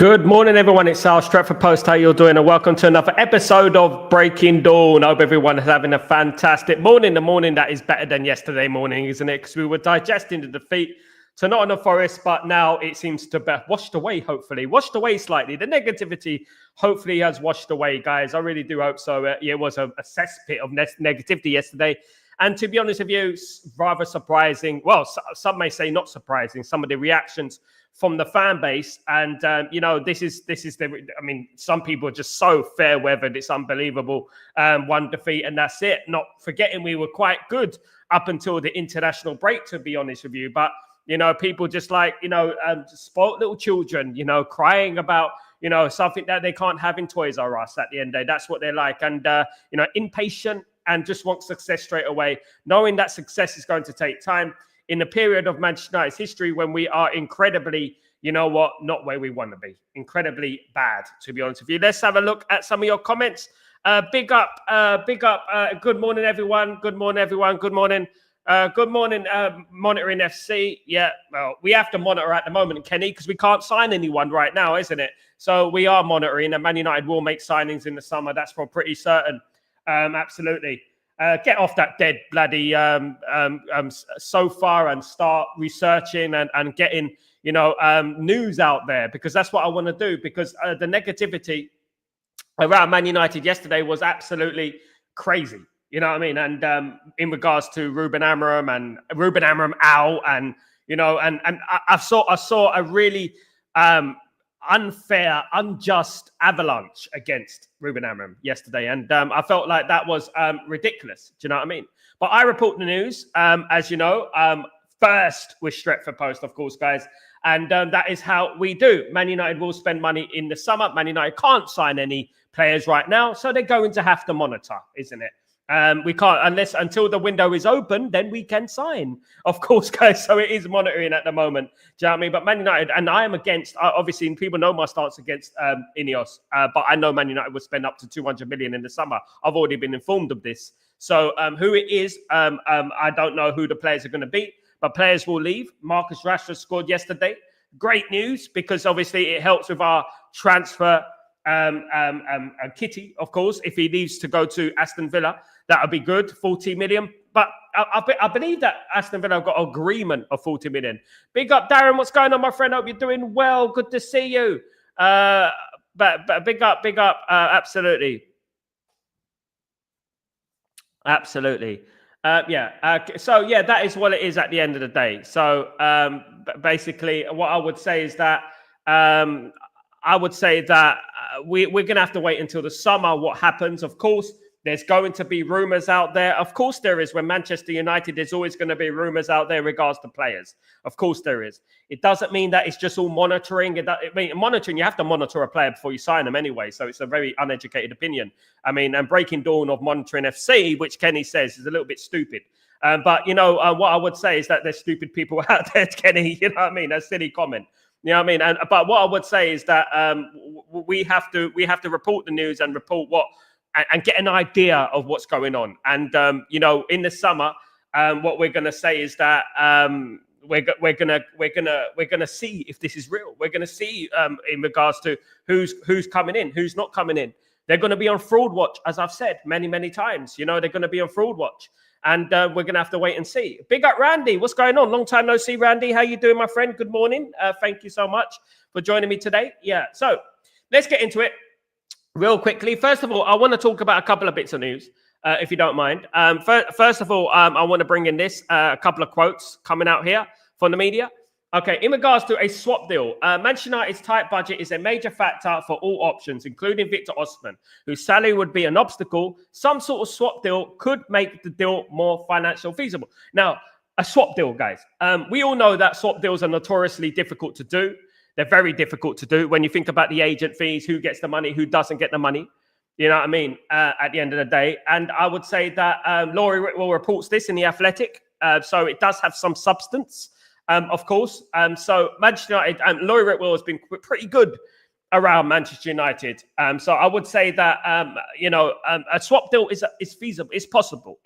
Good morning, everyone. It's Sal Stretford Post. How you're doing? And welcome to another episode of Breaking Dawn. I hope everyone is having a fantastic morning. The morning that is better than yesterday morning, isn't it? Because we were digesting the defeat to Nottingham Forest, but now it seems to be washed away, hopefully. Washed away slightly. The negativity hopefully has washed away, guys. I really do hope so. It was a cesspit of negativity yesterday. And to be honest with you, rather surprising. Well, some may say not surprising. Some of the reactions from the fan base, and this is the. I mean, some people are just so fair weathered. It's unbelievable. One defeat and that's it. Not forgetting we were quite good up until the international break, to be honest with you. But people just like spoiled little children. Crying about something that they can't have in Toys R Us at the end of the day. That's what they're like, and impatient and just want success straight away, knowing that success is going to take time. In the period of Manchester United's history when we are incredibly, not where we want to be. Incredibly bad, to be honest with you. Let's have a look at some of your comments. Big up. Good morning, everyone. Good morning, everyone. Good morning. Good morning, Monitoring FC. Yeah, well, we have to monitor at the moment, Kenny, because we can't sign anyone right now, isn't it? So we are monitoring, and Man United will make signings in the summer. That's for pretty certain. Absolutely. Get off that dead bloody sofa and start researching and getting news out there, because that's what I want to do, because the negativity around Man United yesterday was absolutely crazy. You know what I mean? And in regards to Ruben Amorim out, and I saw a really unfair, unjust avalanche against Ruben Amorim yesterday, and I felt like that was ridiculous. Do you know what I mean? But I report the news, as you know, first with Stretford Post, of course, guys, and that is how we do. Man United will spend money in the summer. Man United can't sign any players right now, so they're going to have to monitor, isn't it? We can't until the window is open, then we can sign, of course, guys. So it is monitoring at the moment. Do you know what I mean? But Man United, and I am against, obviously, people know my stance against Ineos, but I know Man United would spend up to 200 million in the summer. I've already been informed of this. So who it is, I don't know who the players are going to be, but players will leave. Marcus Rashford scored yesterday. Great news, because obviously it helps with our transfer kitty, of course. If he leaves to go to Aston Villa, that would be good, 40 million. But I believe that Aston Villa have got agreement of 40 million. Big up, Darren. What's going on, my friend? Hope you're doing well. Good to see you. But big up. Absolutely. So that is what it is at the end of the day. So basically, what I would say is that we're going to have to wait until the summer. What happens, of course, there's going to be rumors out there. Of course there is. When Manchester United, there's always going to be rumors out there in regards to players. Of course there is. It doesn't mean that it's just all monitoring. Monitoring, you have to monitor a player before you sign them anyway. So it's a very uneducated opinion. I mean, and Breaking Dawn of Monitoring FC, which Kenny says is a little bit stupid. But what I would say is that there's stupid people out there, Kenny. You know what I mean? That's a silly comment. You know what I mean? But what I would say is that we have to report the news and report and get an idea of what's going on. And in the summer, what we're going to say is that we're gonna see if this is real. We're going to see in regards to who's coming in, who's not coming in. They're going to be on fraud watch, as I've said many times. They're going to be on fraud watch. And we're going to have to wait and see. Big up, Randy. What's going on? Long time no see, Randy. How you doing, my friend? Good morning. Thank you so much for joining me today. Yeah, so let's get into it real quickly. First of all, I want to talk about a couple of bits of news, if you don't mind. First of all, I want to bring in a couple of quotes coming out here from the media. Okay, in regards to a swap deal, Manchester United's tight budget is a major factor for all options, including Victor Osimhen, whose salary would be an obstacle. Some sort of swap deal could make the deal more financially feasible. Now, a swap deal, guys. We all know that swap deals are notoriously difficult to do. They're very difficult to do when you think about the agent fees, who gets the money, who doesn't get the money. You know what I mean? At the end of the day. And I would say that Laurie Whitwell reports this in The Athletic. So it does have some substance. Of course. So Manchester United, and Laurie Whitwell has been pretty good around Manchester United. So I would say that, a swap deal is feasible. It's possible.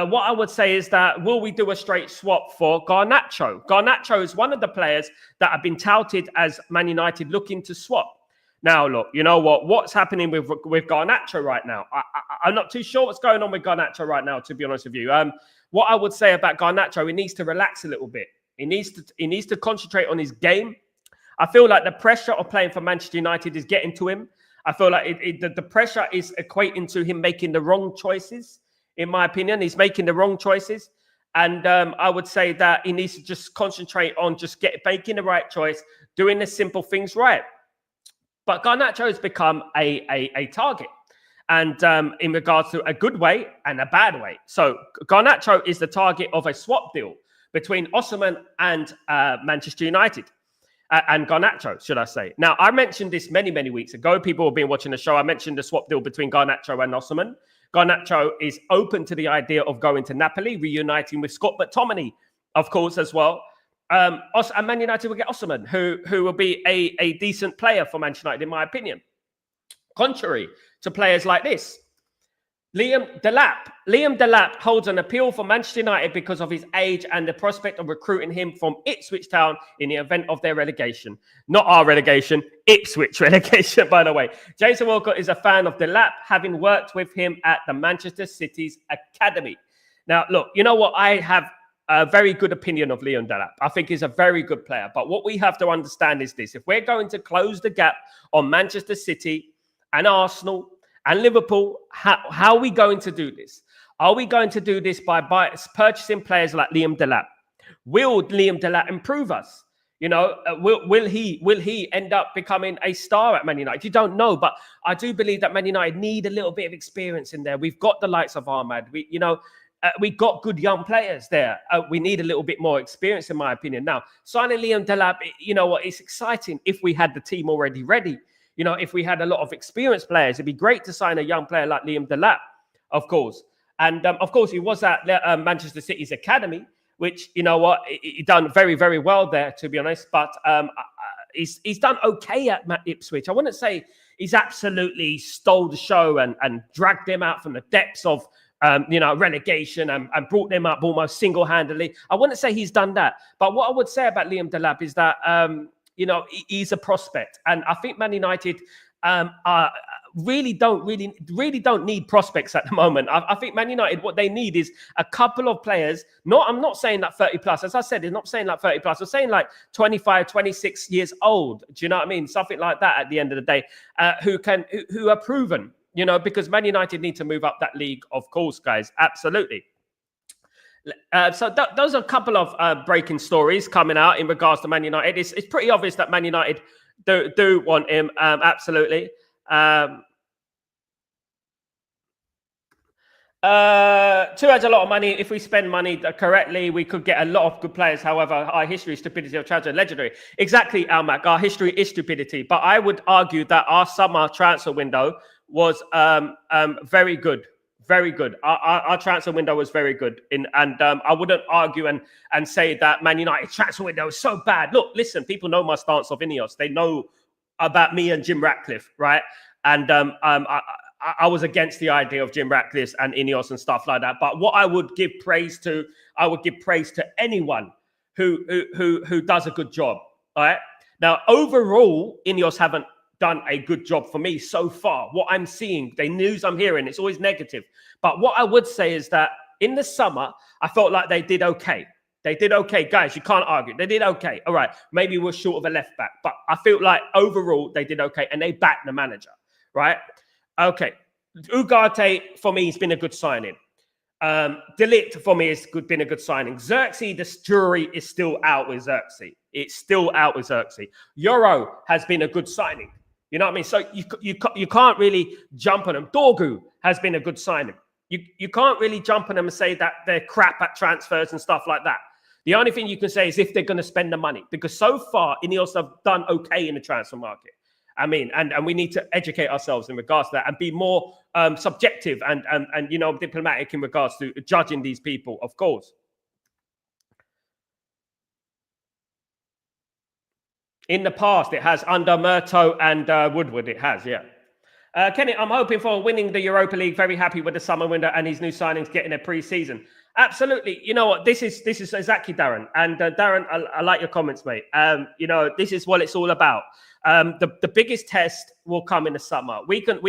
What I would say is that will we do a straight swap for Garnacho? Garnacho is one of the players that have been touted as Man United looking to swap. Now, look, you know what? What's happening with Garnacho right now? I'm not too sure what's going on with Garnacho right now, to be honest with you. What I would say about Garnacho, he needs to relax a little bit. He needs to concentrate on his game. I feel like the pressure of playing for Manchester United is getting to him. I feel like the pressure is equating to him making the wrong choices. In my opinion, he's making the wrong choices. And I would say that he needs to just concentrate on just making the right choice, doing the simple things right. But Garnacho has become a target. And in regards to a good way and a bad way. So Garnacho is the target of a swap deal between Osimhen and Manchester United. And Garnacho, should I say. Now, I mentioned this many, many weeks ago. People have been watching the show. I mentioned the swap deal between Garnacho and Osimhen. Garnacho is open to the idea of going to Napoli, reuniting with Scott McTominay, of course, as well. And Man United will get Osimhen, who will be a decent player for Manchester United, in my opinion. Contrary to players like this, Liam Delap holds an appeal for Manchester United because of his age and the prospect of recruiting him from Ipswich Town in the event of their relegation. Not our relegation, Ipswich relegation, by the way. Jason Walcott is a fan of Delap, having worked with him at the Manchester City's academy. Now, look, you know what? I have a very good opinion of Leon Delap. I think he's a very good player. But what we have to understand is this. If we're going to close the gap on Manchester City and Arsenal and Liverpool, how are we going to do this? Are we going to do this by purchasing players like Liam Delap? Will Liam Delap improve us? You know, will he end up becoming a star at Man United? You don't know, but I do believe that Man United need a little bit of experience in there. We've got the likes of Ahmad. We got good young players there. We need a little bit more experience, in my opinion. Now, signing Liam Delap, you know what? It's exciting if we had the team already ready. You know, if we had a lot of experienced players, it'd be great to sign a young player like Liam Delap, of course. And, of course, he was at Manchester City's academy, which, you know what, he done very, very well there, to be honest. But he's done okay at Ipswich. I wouldn't say he's absolutely stole the show and dragged them out from the depths of, relegation and brought them up almost single-handedly. I wouldn't say he's done that. But what I would say about Liam Delap is that, he's a prospect. And I think Man United really don't need prospects at the moment. I think Man United, what they need is a couple of players. I'm not saying that 30 plus. As I said, I'm not saying like 30 plus. I'm saying like 25, 26 years old. Do you know what I mean? Something like that at the end of the day, who are proven, because Man United need to move up that league, of course, guys. Absolutely. So those are a couple of breaking stories coming out in regards to Man United. It's pretty obvious that Man United do want him. Absolutely. 2 has a lot of money. If we spend money correctly, we could get a lot of good players. However, our history, stupidity of transfer, legendary. Exactly, Almac. Our history is stupidity. But I would argue that our summer transfer window was very good. Very good. Our transfer window was very good. I wouldn't argue and say that Man United transfer window is so bad. Look, listen, people know my stance of Ineos. They know about me and Jim Ratcliffe, right? And I was against the idea of Jim Ratcliffe and Ineos and stuff like that. But what I would give praise to anyone who does a good job. All right. Now, overall, Ineos haven't done a good job for me so far. What I'm seeing, the news I'm hearing, it's always negative. But what I would say is that in the summer, I felt like they did okay. They did okay. Guys, you can't argue. They did okay. All right. Maybe we're short of a left back. But I feel like overall, they did okay. And they backed the manager. Right? Okay. Ugarte, for me, has been a good signing. Delict, for me, has been a good signing. Xerxes, the jury is still out with Xerxes. It's still out with Xerxes. Euro has been a good signing. You know what I mean? So you can't really jump on them. Dorgu has been a good signing. You can't really jump on them and say that they're crap at transfers and stuff like that. The only thing you can say is if they're going to spend the money. Because so far, Ineos have done okay in the transfer market. I mean, and we need to educate ourselves in regards to that and be more subjective and diplomatic in regards to judging these people, of course. In the past, it has under Murto and Woodward. It has, yeah. Kenny, I'm hoping for winning the Europa League. Very happy with the summer window and his new signings getting a pre-season. Absolutely. You know what? This is exactly Darren. And Darren, I like your comments, mate. You know, this is what it's all about. The biggest test will come in the summer. We can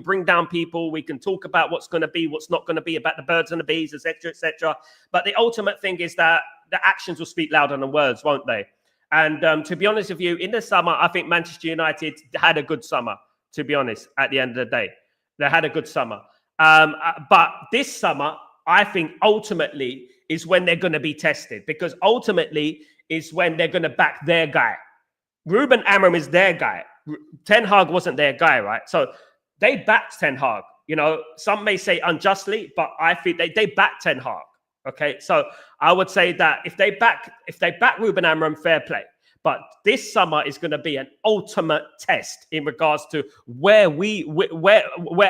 bring down people. We can talk about what's going to be, what's not going to be, about the birds and the bees, etc., etc. But the ultimate thing is that the actions will speak louder than words, won't they? And to be honest with you, in the summer, I think Manchester United had a good summer. To be honest, at the end of the day, they had a good summer. But this summer, I think ultimately is when they're going to be tested, because ultimately is when they're going to back their guy. Ruben Amorim is their guy. Ten Hag wasn't their guy, right? So they backed Ten Hag. You know, some may say unjustly, but I think they backed Ten Hag. Okay, so I would say that if they back Ruben Amorim, fair play. But this summer is going to be an ultimate test in regards to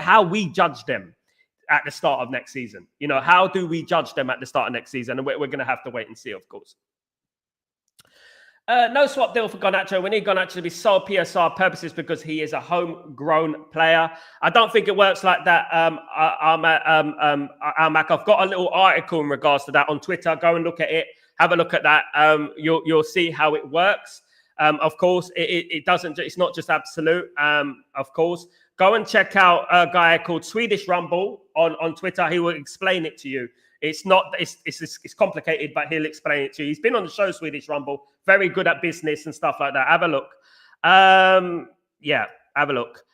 how we judge them at the start of next season. You know, how do we judge them at the start of next season? And we're going to have to wait and see, of course. No swap deal for Garnacho. We need Garnacho to be sold PSR purposes because he is a homegrown player. I don't think it works like that. Mac, I've got a little article in regards to that on Twitter. Go and look at it. Have a look at that. You'll see how it works. Of course, it doesn't. It's not just absolute. Of course, go and check out a guy called Swedish Rumble on Twitter. He will explain it to you. It's not. It's complicated, but he'll explain it to you. He's been on the show, Swedish Rumble. Very good at business and stuff like that. Have a look. Yeah, have a look.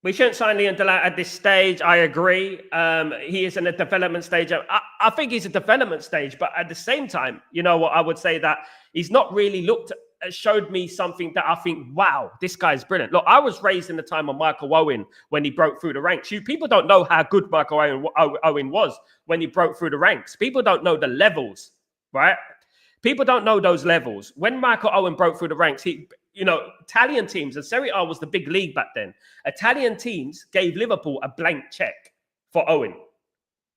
We shouldn't sign Lyon at this stage. I agree. He is in a development stage. I think he's a development stage, but at the same time, you know what? I would say that he's not really showed me something that I think, wow, this guy's brilliant. Look, I was raised in the time of Michael Owen when he broke through the ranks. People don't know how good Michael Owen was when he broke through the ranks. People don't know the levels, right? People don't know those levels. When Michael Owen broke through the ranks, Italian teams, and Serie A was the big league back then. Italian teams gave Liverpool a blank check for Owen.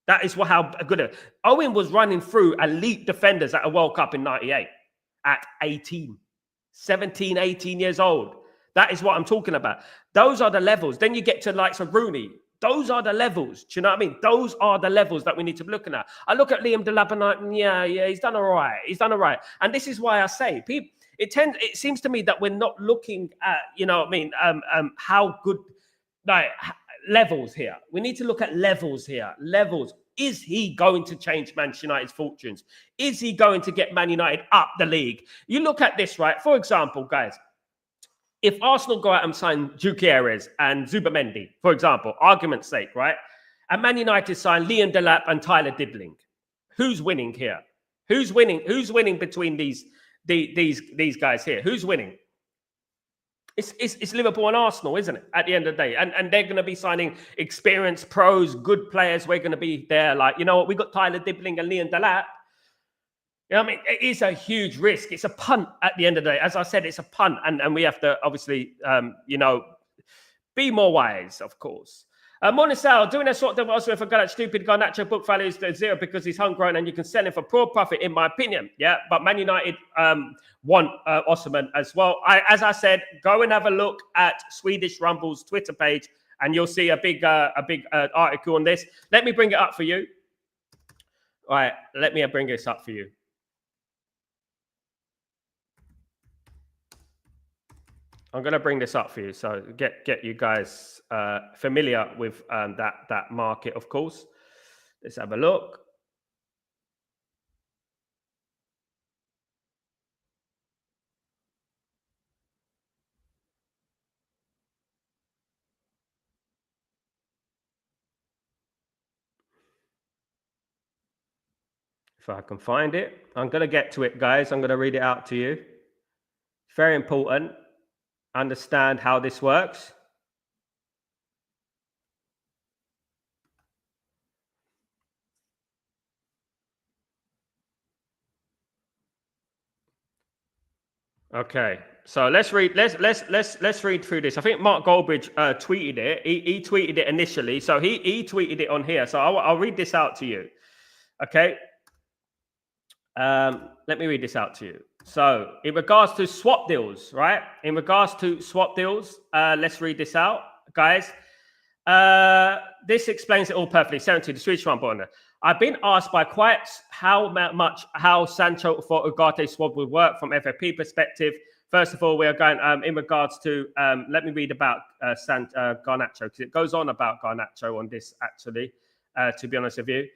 That is how good Owen was running through elite defenders at a World Cup in 98 at 17, 18 years old. That is what I'm talking about. Those are the levels. Then you get to likes of Rooney. Those are the levels. Do you know what I mean? Those are the levels that we need to be looking at. I look at Liam Delap and I'm like, yeah, he's done all right. He's done all right. And this is why I say, people, it seems to me that we're not looking at, you know what I mean, how good, like, levels here. We need to look at levels here. Levels. Is he going to change Manchester United's fortunes? Is he going to get Man United up the league? You look at this, right? For example, guys, if Arsenal go out and sign Gyökeres and Zubamendi, for example, argument's sake, right? And Man United sign Lyon Delap and Tyler Dibling, who's winning here? Who's winning? Who's winning between these guys here? Who's winning? It's Liverpool and Arsenal, isn't it? At the end of the day, and they're going to be signing experienced pros, good players. We're going to be there, like, you know what? We got Tyler Dibling and Lyon Delap. You know what I mean? It is a huge risk. It's a punt at the end of the day. As I said, it's a punt, and we have to obviously, be more wise, of course. Morning, Sal. Doing a sort of also if a guy like stupid Garnacho book value is zero because he's homegrown and you can sell him for poor profit, in my opinion. Yeah, but Man United want Osimhen as well. As I said, go and have a look at Swedish Rumble's Twitter page, and you'll see a big article on this. Let me bring it up for you. All right, let me bring this up for you. I'm going to bring this up for you, so get you guys familiar with that market, of course. Let's have a look. If I can find it, I'm going to get to it, guys. I'm going to read it out to you. Very important. Understand how this works. Okay, so let's read. Let's read through this. I think Mark Goldbridge tweeted it. He tweeted it initially, so he tweeted it on here. So I'll read this out to you. Okay. Let me read this out to you. So in regards to swap deals, right? In regards to swap deals, let's read this out, guys. This explains it all perfectly. 70, the Swedish one, Bonner. I've been asked by quite how Sancho for Ugarte swap would work from FFP perspective. First of all, we are going in regards to, let me read about Garnacho, because it goes on about Garnacho on this, actually, to be honest with you.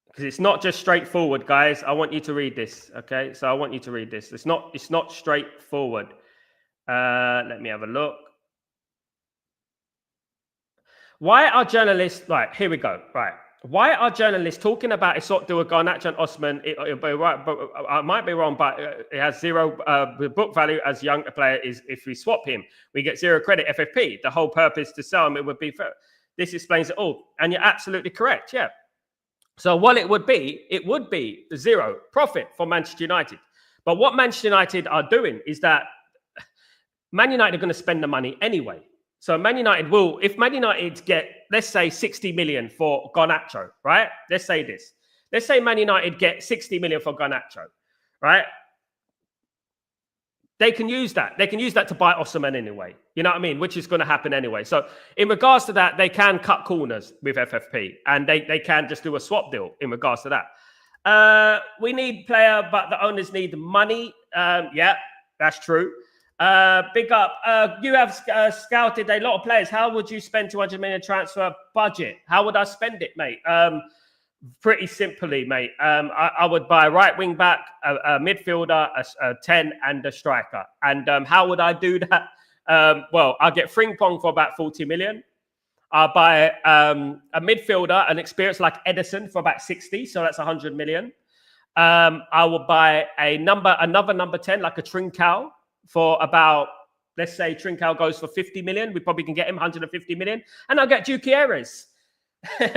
Because it's not just straightforward, guys. I want you to read this, okay? So I want you to read this. It's not straightforward. Let me have a look. Why are journalists, right, here we go, right. Why are journalists talking about Isotdu, Garnacho and Osman? I might be wrong, but it has zero book value as young player is if we swap him. We get zero credit FFP. The whole purpose to sell him, it would be fair. This explains it all. And you're absolutely correct, yeah. So what it would be zero profit for Manchester United. But what Manchester United are doing is that Man United are going to spend the money anyway. So Man United will, if Man United get, let's say 60 million for Garnacho, right? Let's say this. Let's say Man United get 60 million for Garnacho, right? They can use that. They can use that to buy Osimhen anyway. You know what I mean? Which is going to happen anyway. So in regards to that, they can cut corners with FFP and they can just do a swap deal in regards to that. We need player, but the owners need money. Yeah, that's true. Big up. You have scouted a lot of players. How would you spend 200 million transfer budget? How would I spend it, mate? Pretty simply, mate. I would buy a right wing back, a midfielder, a 10, and a striker. And how would I do that? Well, I'll get Frimpong for about 40 million. I'll buy a midfielder, an experience like Edison for about 60, so that's 100 million. I will buy another number 10, like a Trincao, for about, let's say Trincao goes for 50 million. We probably can get him 150 million. And I'll get Gutierrez.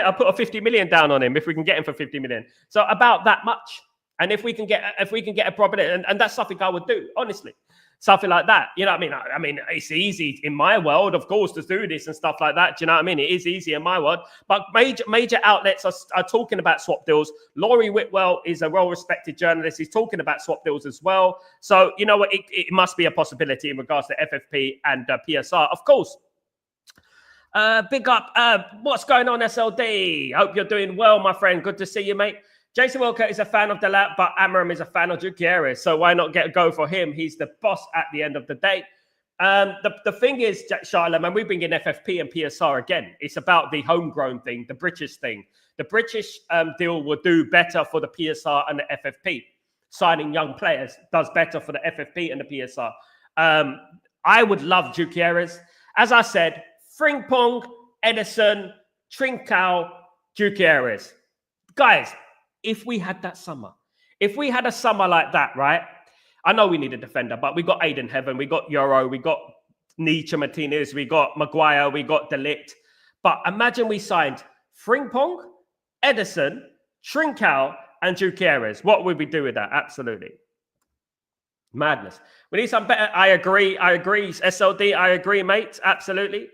I'll put a 50 million down on him if we can get him for 50 million. So about that much. And if we can get a property, and that's something I would do, honestly. Something like that. You know what I mean? I mean, it's easy in my world, of course, to do this and stuff like that. Do you know what I mean? It is easy in my world. But major outlets are talking about swap deals. Laurie Whitwell is a well-respected journalist. He's talking about swap deals as well. So, you know what? It must be a possibility in regards to FFP and PSR. Of course. Big up. What's going on, SLD? Hope you're doing well, my friend. Good to see you, mate. Jason Wilker is a fan of Delap, but Amarim is a fan of Gutierrez. So why not go for him? He's the boss at the end of the day. The thing is, Charlotte, and we've been getting FFP and PSR again. It's about the homegrown thing, the British thing. The British deal will do better for the PSR and the FFP. Signing young players does better for the FFP and the PSR. I would love Gutierrez. As I said, Frimpong, Edison, Trincao, Gutierrez. Guys, if we had that summer, if we had a summer like that, right? I know we need a defender, but we got Aiden Heaven, we got Euro, we got Nietzsche Martinez, we got Maguire, we got Delict. But imagine we signed Frimpong, Edison, Trincao, and Gutierrez. What would we do with that? Absolutely. Madness. We need some better. I agree. SLD, I agree, mate. Absolutely.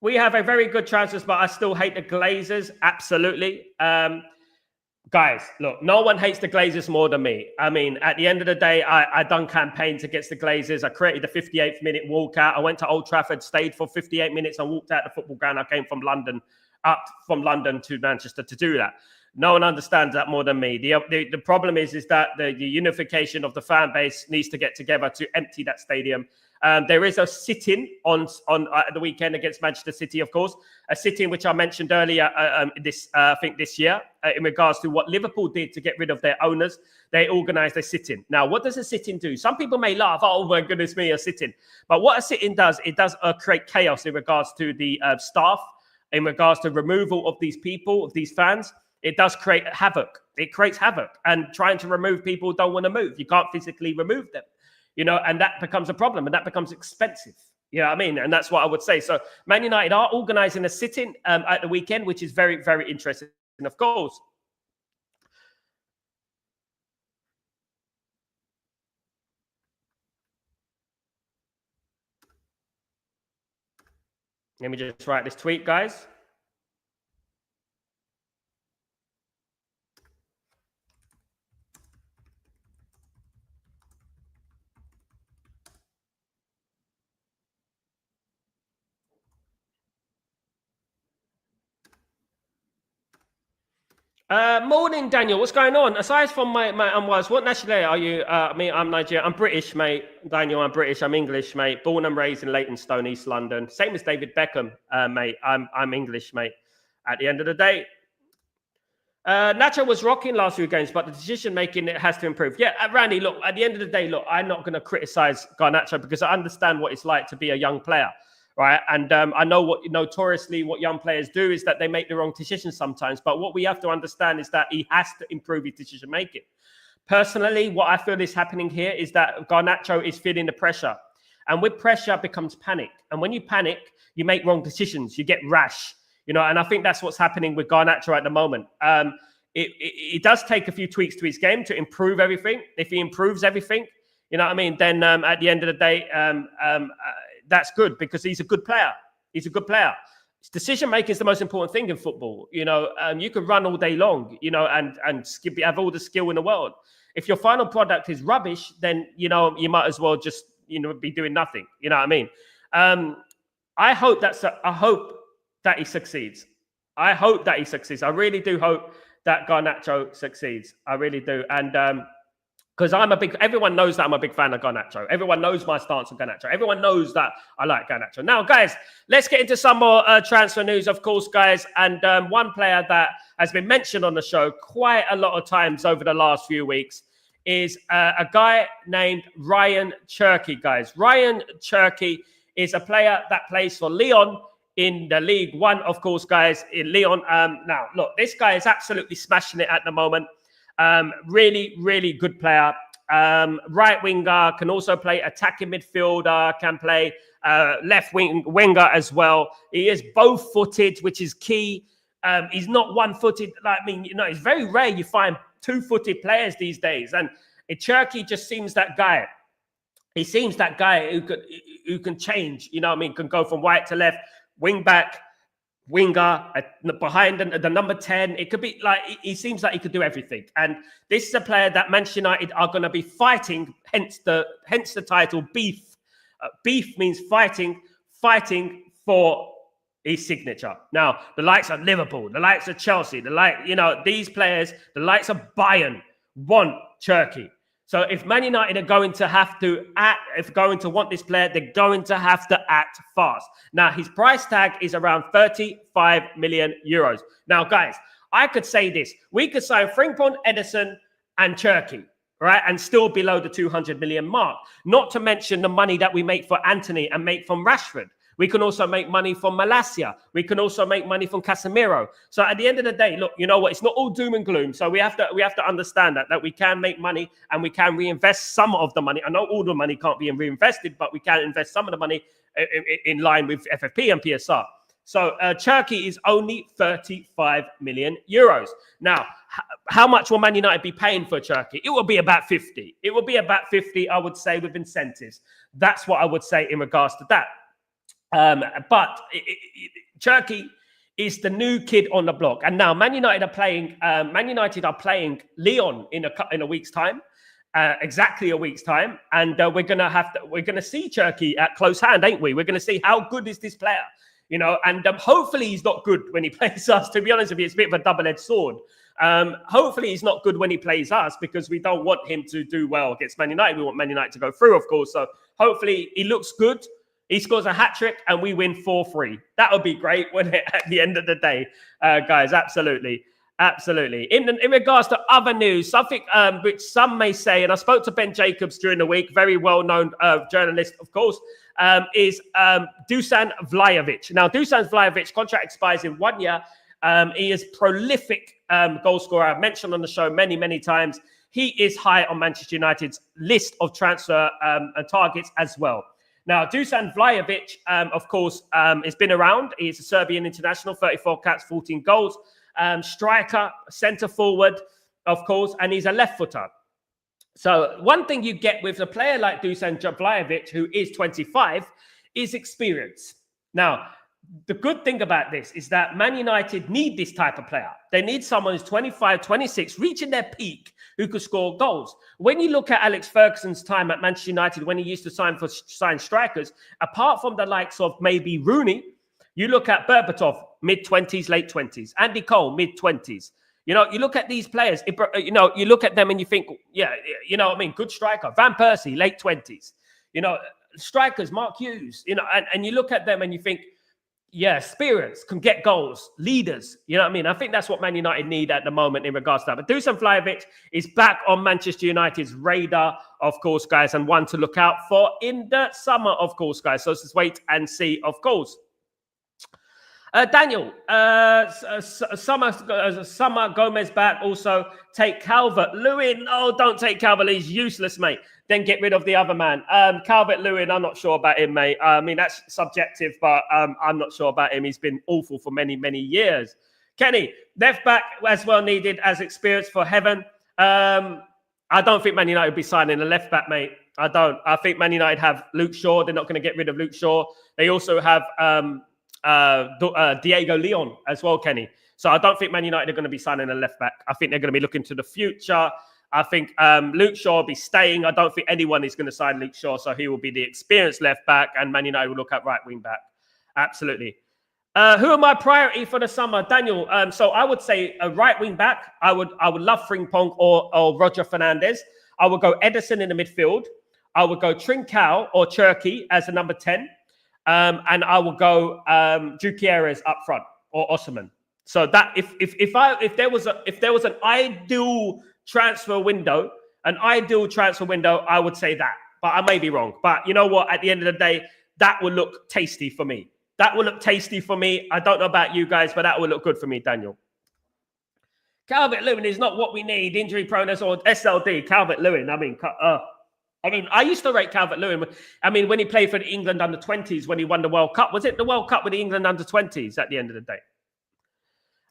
We have a very good transfers, but I still hate the Glazers. Absolutely. Guys, look, no one hates the Glazers more than me. I mean, at the end of the day, I done campaigns against the Glazers. I created the 58th minute walkout. I went to Old Trafford, stayed for 58 minutes and walked out the football ground. I came from London, up from London to Manchester to do that. No one understands that more than me. The problem is that the unification of the fan base needs to get together to empty that stadium. There is a sit-in on the weekend against Manchester City, of course. A sit-in which I mentioned earlier, I think this year, in regards to what Liverpool did to get rid of their owners. They organised a sit-in. Now, what does a sit-in do? Some people may laugh, oh my goodness me, a sit-in. But what a sit-in does, it does create chaos in regards to the staff, in regards to removal of these people, of these fans. It does create havoc. It creates havoc. And trying to remove people who don't want to move. You can't physically remove them. You know, and that becomes a problem and that becomes expensive. You know what I mean? And that's what I would say. So Man United are organising a sit-in at the weekend, which is very, very interesting, of course. Let me just write this tweet, guys. Morning, Daniel. What's going on? Aside from my unwise, what nationality are you? I'm Nigerian. I'm British, mate. Daniel, I'm British. I'm English, mate. Born and raised in Leytonstone, East London. Same as David Beckham, mate. I'm English, mate. At the end of the day, Nacho was rocking last few games, but the decision making it has to improve. Yeah, Randy. Look, at the end of the day, look, I'm not going to criticize Garnacho because I understand what it's like to be a young player. Right. And I know what notoriously what young players do is that they make the wrong decisions sometimes. But what we have to understand is that he has to improve his decision making. Personally, what I feel is happening here is that Garnacho is feeling the pressure. And with pressure becomes panic. And when you panic, you make wrong decisions. You get rash, and I think that's what's happening with Garnacho at the moment. It does take a few tweaks to his game to improve everything. If he improves everything, then at the end of the day, that's good because he's a good player. He's a good player. Decision making is the most important thing in football. You can run all day long, and have all the skill in the world. If your final product is rubbish, then you might as well just be doing nothing. You know what I mean? I hope that he succeeds. I hope that he succeeds. I really do hope that Garnacho succeeds. I really do, and because everyone knows that I'm a big fan of Garnacho. Everyone knows my stance on Garnacho. Everyone knows that I like Garnacho. Now, guys, let's get into some more transfer news, of course, guys. And one player that has been mentioned on the show quite a lot of times over the last few weeks is a guy named Ryan Cherky, guys. Ryan Cherky is a player that plays for Lyon in the League One, of course, guys, in Lyon. Now, look, this guy is absolutely smashing it at the moment. Really, really good player. Right winger, can also play attacking midfielder, can play left winger as well. He is both footed, which is key. He's not one footed. It's very rare you find two-footed players these days. And Cherky just seems that guy. He seems that guy who can change, can go from right to left, wing back, winger, behind the number 10. It could be he seems like he could do everything. And this is a player that Manchester United are going to be fighting, hence the title Beef. Beef means fighting for his signature. Now, the likes of Liverpool, the likes of Chelsea, these players, the likes of Bayern want Cherky. So if Man United are going to have to act, if going to want this player, they're going to have to act fast. Now, his price tag is around 35 million euros. Now, guys, I could say this. We could sign Frimpong, Edison, and Cherky, right? And still below the 200 million mark. Not to mention the money that we make for Anthony and make from Rashford. We can also make money from Malacia. We can also make money from Casemiro. So at the end of the day, look, you know what? It's not all doom and gloom. So we have to understand that we can make money and we can reinvest some of the money. I know all the money can't be reinvested, but we can invest some of the money in line with FFP and PSR. So Cherky is only 35 million euros. Now, how much will Man United be paying for Cherky? It will be about 50. It will be about 50, I would say, with incentives. That's what I would say in regards to that. But Cherky is the new kid on the block, and now Man United are playing Lyon in a week's time, exactly a week's time, and we're gonna see Cherky at close hand, ain't we? We're gonna see how good is this player, and hopefully he's not good when he plays us. To be honest with you, it's a bit of a double-edged sword. Hopefully he's not good when he plays us because we don't want him to do well against Man United. We want Man United to go through, of course. So hopefully he looks good. He scores a hat-trick and we win 4-3. That would be great, wouldn't it, at the end of the day, guys? Absolutely. Absolutely. In regards to other news, something which some may say, and I spoke to Ben Jacobs during the week, very well-known journalist, of course, is Dusan Vlahovic. Now, Dusan Vlahovic contract expires in 1 year. He is prolific goal scorer. I've mentioned on the show many, many times. He is high on Manchester United's list of transfer targets as well. Now, Dusan Vlahovic, of course, has been around. He's a Serbian international, 34 caps, 14 goals. Striker, centre forward, of course, and he's a left footer. So one thing you get with a player like Dusan Vlahovic, who is 25, is experience. Now, the good thing about this is that Man United need this type of player. They need someone who's 25, 26, reaching their peak, who could score goals. When you look at Alex Ferguson's time at Manchester United, when he used to sign strikers, apart from the likes of maybe Rooney, you look at Berbatov, mid-20s, late 20s. Andy Cole, mid-20s. You know, you look at these players, you know, you look at them and you think, yeah, you know what I mean? Good striker. Van Persie, late 20s. You know, strikers, Mark Hughes, you know, and you look at them and you think, yeah, experience, can get goals, leaders. You know what I mean? I think that's what Man United need at the moment in regards to that. But Dusan Vlahovic is back on Manchester United's radar, of course, guys, and one to look out for in the summer, of course, guys. So let's wait and see, of course. Daniel, Summer Gomez back. Also, take Calvert-Lewin. Oh, don't take Calvert-Lewin. He's useless, mate. Then get rid of the other man. Calvert-Lewin, I'm not sure about him, mate. I mean, that's subjective, but I'm not sure about him. He's been awful for many, many years. Kenny, left back as well needed as experience for heaven. I don't think Man United will be signing a left back, mate. I don't. I think Man United have Luke Shaw. They're not going to get rid of Luke Shaw. They also have Diego Lyon as well, Kenny. So I don't think Man United are going to be signing a left back. I think they're going to be looking to the future. I think Luke Shaw will be staying. I don't think anyone is going to sign Luke Shaw, so he will be the experienced left back, and Man United will look at right wing back. Absolutely. Who are my priority for the summer, Daniel? So I would say a right wing back. I would love Frimpong or Roger Fernandez. I would go Ederson in the midfield. I would go Trincao or Cherki as a number 10. And I will go Gutierrez up front or Osimhen. So that if there was an ideal transfer window, I would say that. But I may be wrong. But you know what? At the end of the day, that will look tasty for me. I don't know about you guys, but that will look good for me, Daniel. Calvert-Lewin is not what we need. Injury proneness or SLD. Calvert-Lewin. I mean, I used to rate Calvert-Lewin. I mean, when he played for the England under-20s, when he won the World Cup. Was it the World Cup with the England under-20s at the end of the day?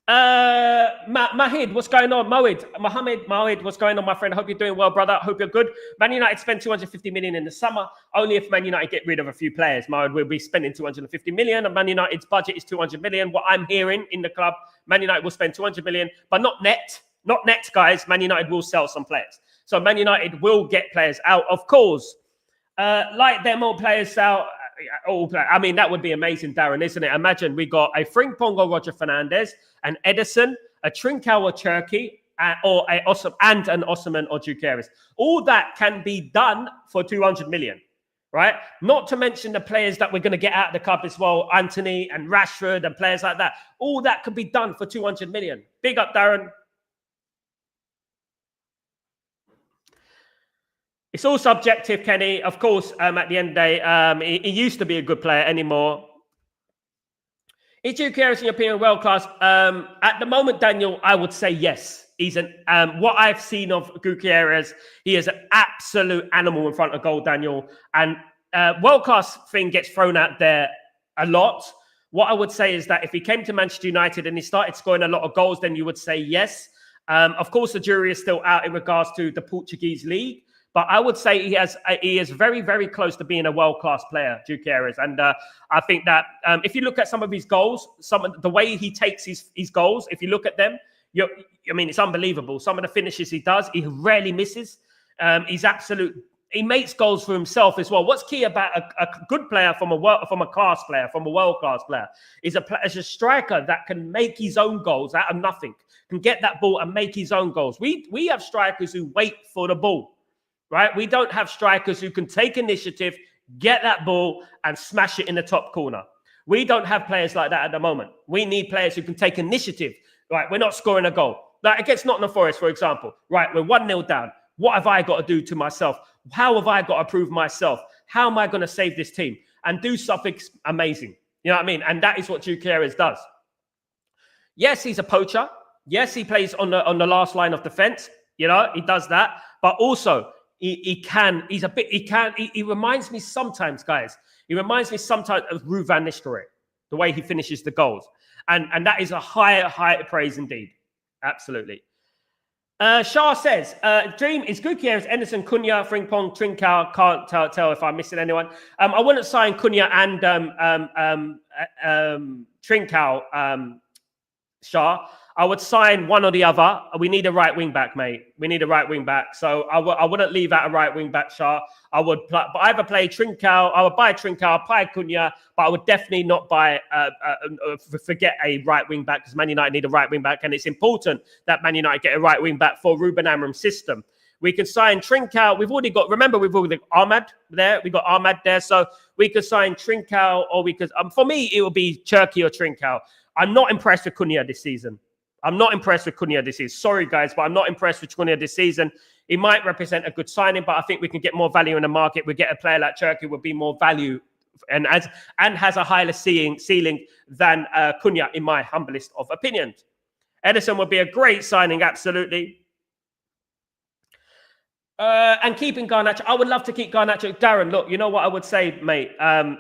Mahid, what's going on? Mohid, what's going on, my friend? I hope you're doing well, brother. I hope you're good. Man United spent 250 million in the summer. Only if Man United get rid of a few players, Mohid will be spending 250 million. And Man United's budget is 200 million. What I'm hearing in the club, Man United will spend 200 million, but not net. Not net, guys. Man United will sell some players. So Man United will get players out, of course. Like them all players out. I mean, that would be amazing, Darren, isn't it? Imagine we got a Frimpong or Roger Fernandez, an Ederson, a Trincao or Cherki, or an Osimhen or Gutierrez. All that can be done for 200 million, right? Not to mention the players that we're going to get out of the club as well, Anthony and Rashford and players like that. All that could be done for 200 million. Big up, Darren. It's all subjective, Kenny. Of course, at the end of the day, he used to be a good player anymore. Is Gutierrez, in your opinion, world class? At the moment, Daniel, I would say yes. He's what I've seen of Gutierrez, he is an absolute animal in front of goal, Daniel. And world class thing gets thrown out there a lot. What I would say is that if he came to Manchester United and he started scoring a lot of goals, then you would say yes. Of course, the jury is still out in regards to the Portuguese league. But I would say he is very, very close to being a world-class player, Gutierrez. And I think that if you look at some of his goals, the way he takes his goals, if you look at them, I mean, it's unbelievable. Some of the finishes he does, he rarely misses. He makes goals for himself as well. What's key about a good player from a world-class player is a striker that can make his own goals out of nothing, can get that ball and make his own goals. We have strikers who wait for the ball. Right? We don't have strikers who can take initiative, get that ball, and smash it in the top corner. We don't have players like that at the moment. We need players who can take initiative. Right? We're not scoring a goal. Like against Nottingham Forest, for example. Right? We're 1-0 down. What have I got to do to myself? How have I got to prove myself? How am I going to save this team? And do something amazing. You know what I mean? And that is what Gutierrez does. Yes, he's a poacher. Yes, he plays on the last line of defense. You know, he does that. But also, he reminds me sometimes, guys. He reminds me sometimes of Ruud van Nistelrooy, the way he finishes the goals, and that is a higher praise indeed. Absolutely. Shah says, "Dream is Gutierrez, Ederson, Cunha, Frimpong, Trincao. Can't tell if I'm missing anyone. I wouldn't sign Cunha and Trincao. Shah. I would sign one or the other. We need a right wing back, mate. We need a right wing back. So I wouldn't leave out a right wing back, Shah. I would either play Trincao. I would buy Trincao, buy Cunha, but I would definitely not buy forget a right wing back, because Man United need a right wing back, and it's important that Man United get a right wing back for Ruben Amorim's system. We can sign Trincao. We've already got Ahmad there. We got Ahmad there, so we could sign Trincao, or we could. For me, it would be Cherki or Trincao. I'm not impressed with Cunha this season. Sorry, guys, but I'm not impressed with Cunha this season. He might represent a good signing, but I think we can get more value in the market. We get a player like Cherki would be more value and has a higher ceiling than Cunha, in my humblest of opinions. Ederson would be a great signing, absolutely. And keeping Garnacho, I would love to keep Garnacho. Darren, look, you know what I would say, mate,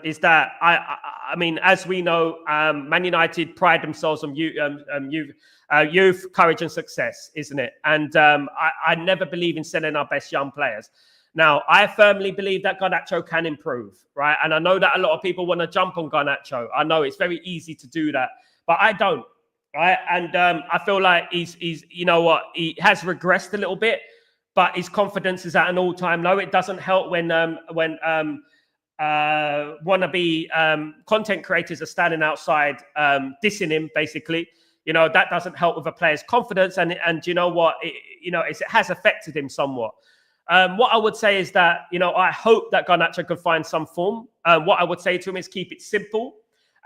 is that I mean, as we know, Man United pride themselves on youth, courage, and success, isn't it? And I never believe in selling our best young players. Now, I firmly believe that Garnacho can improve, right? And I know that a lot of people want to jump on Garnacho. I know it's very easy to do that, but I don't, right? And I feel like he's you know what, he has regressed a little bit, but his confidence is at an all-time low. It doesn't help when wannabe content creators are standing outside dissing him, basically. You know, that doesn't help with a player's confidence, and you know what, it has affected him somewhat. What I would say is that, you know, I hope that Garnacho can find some form. What I would say to him is keep it simple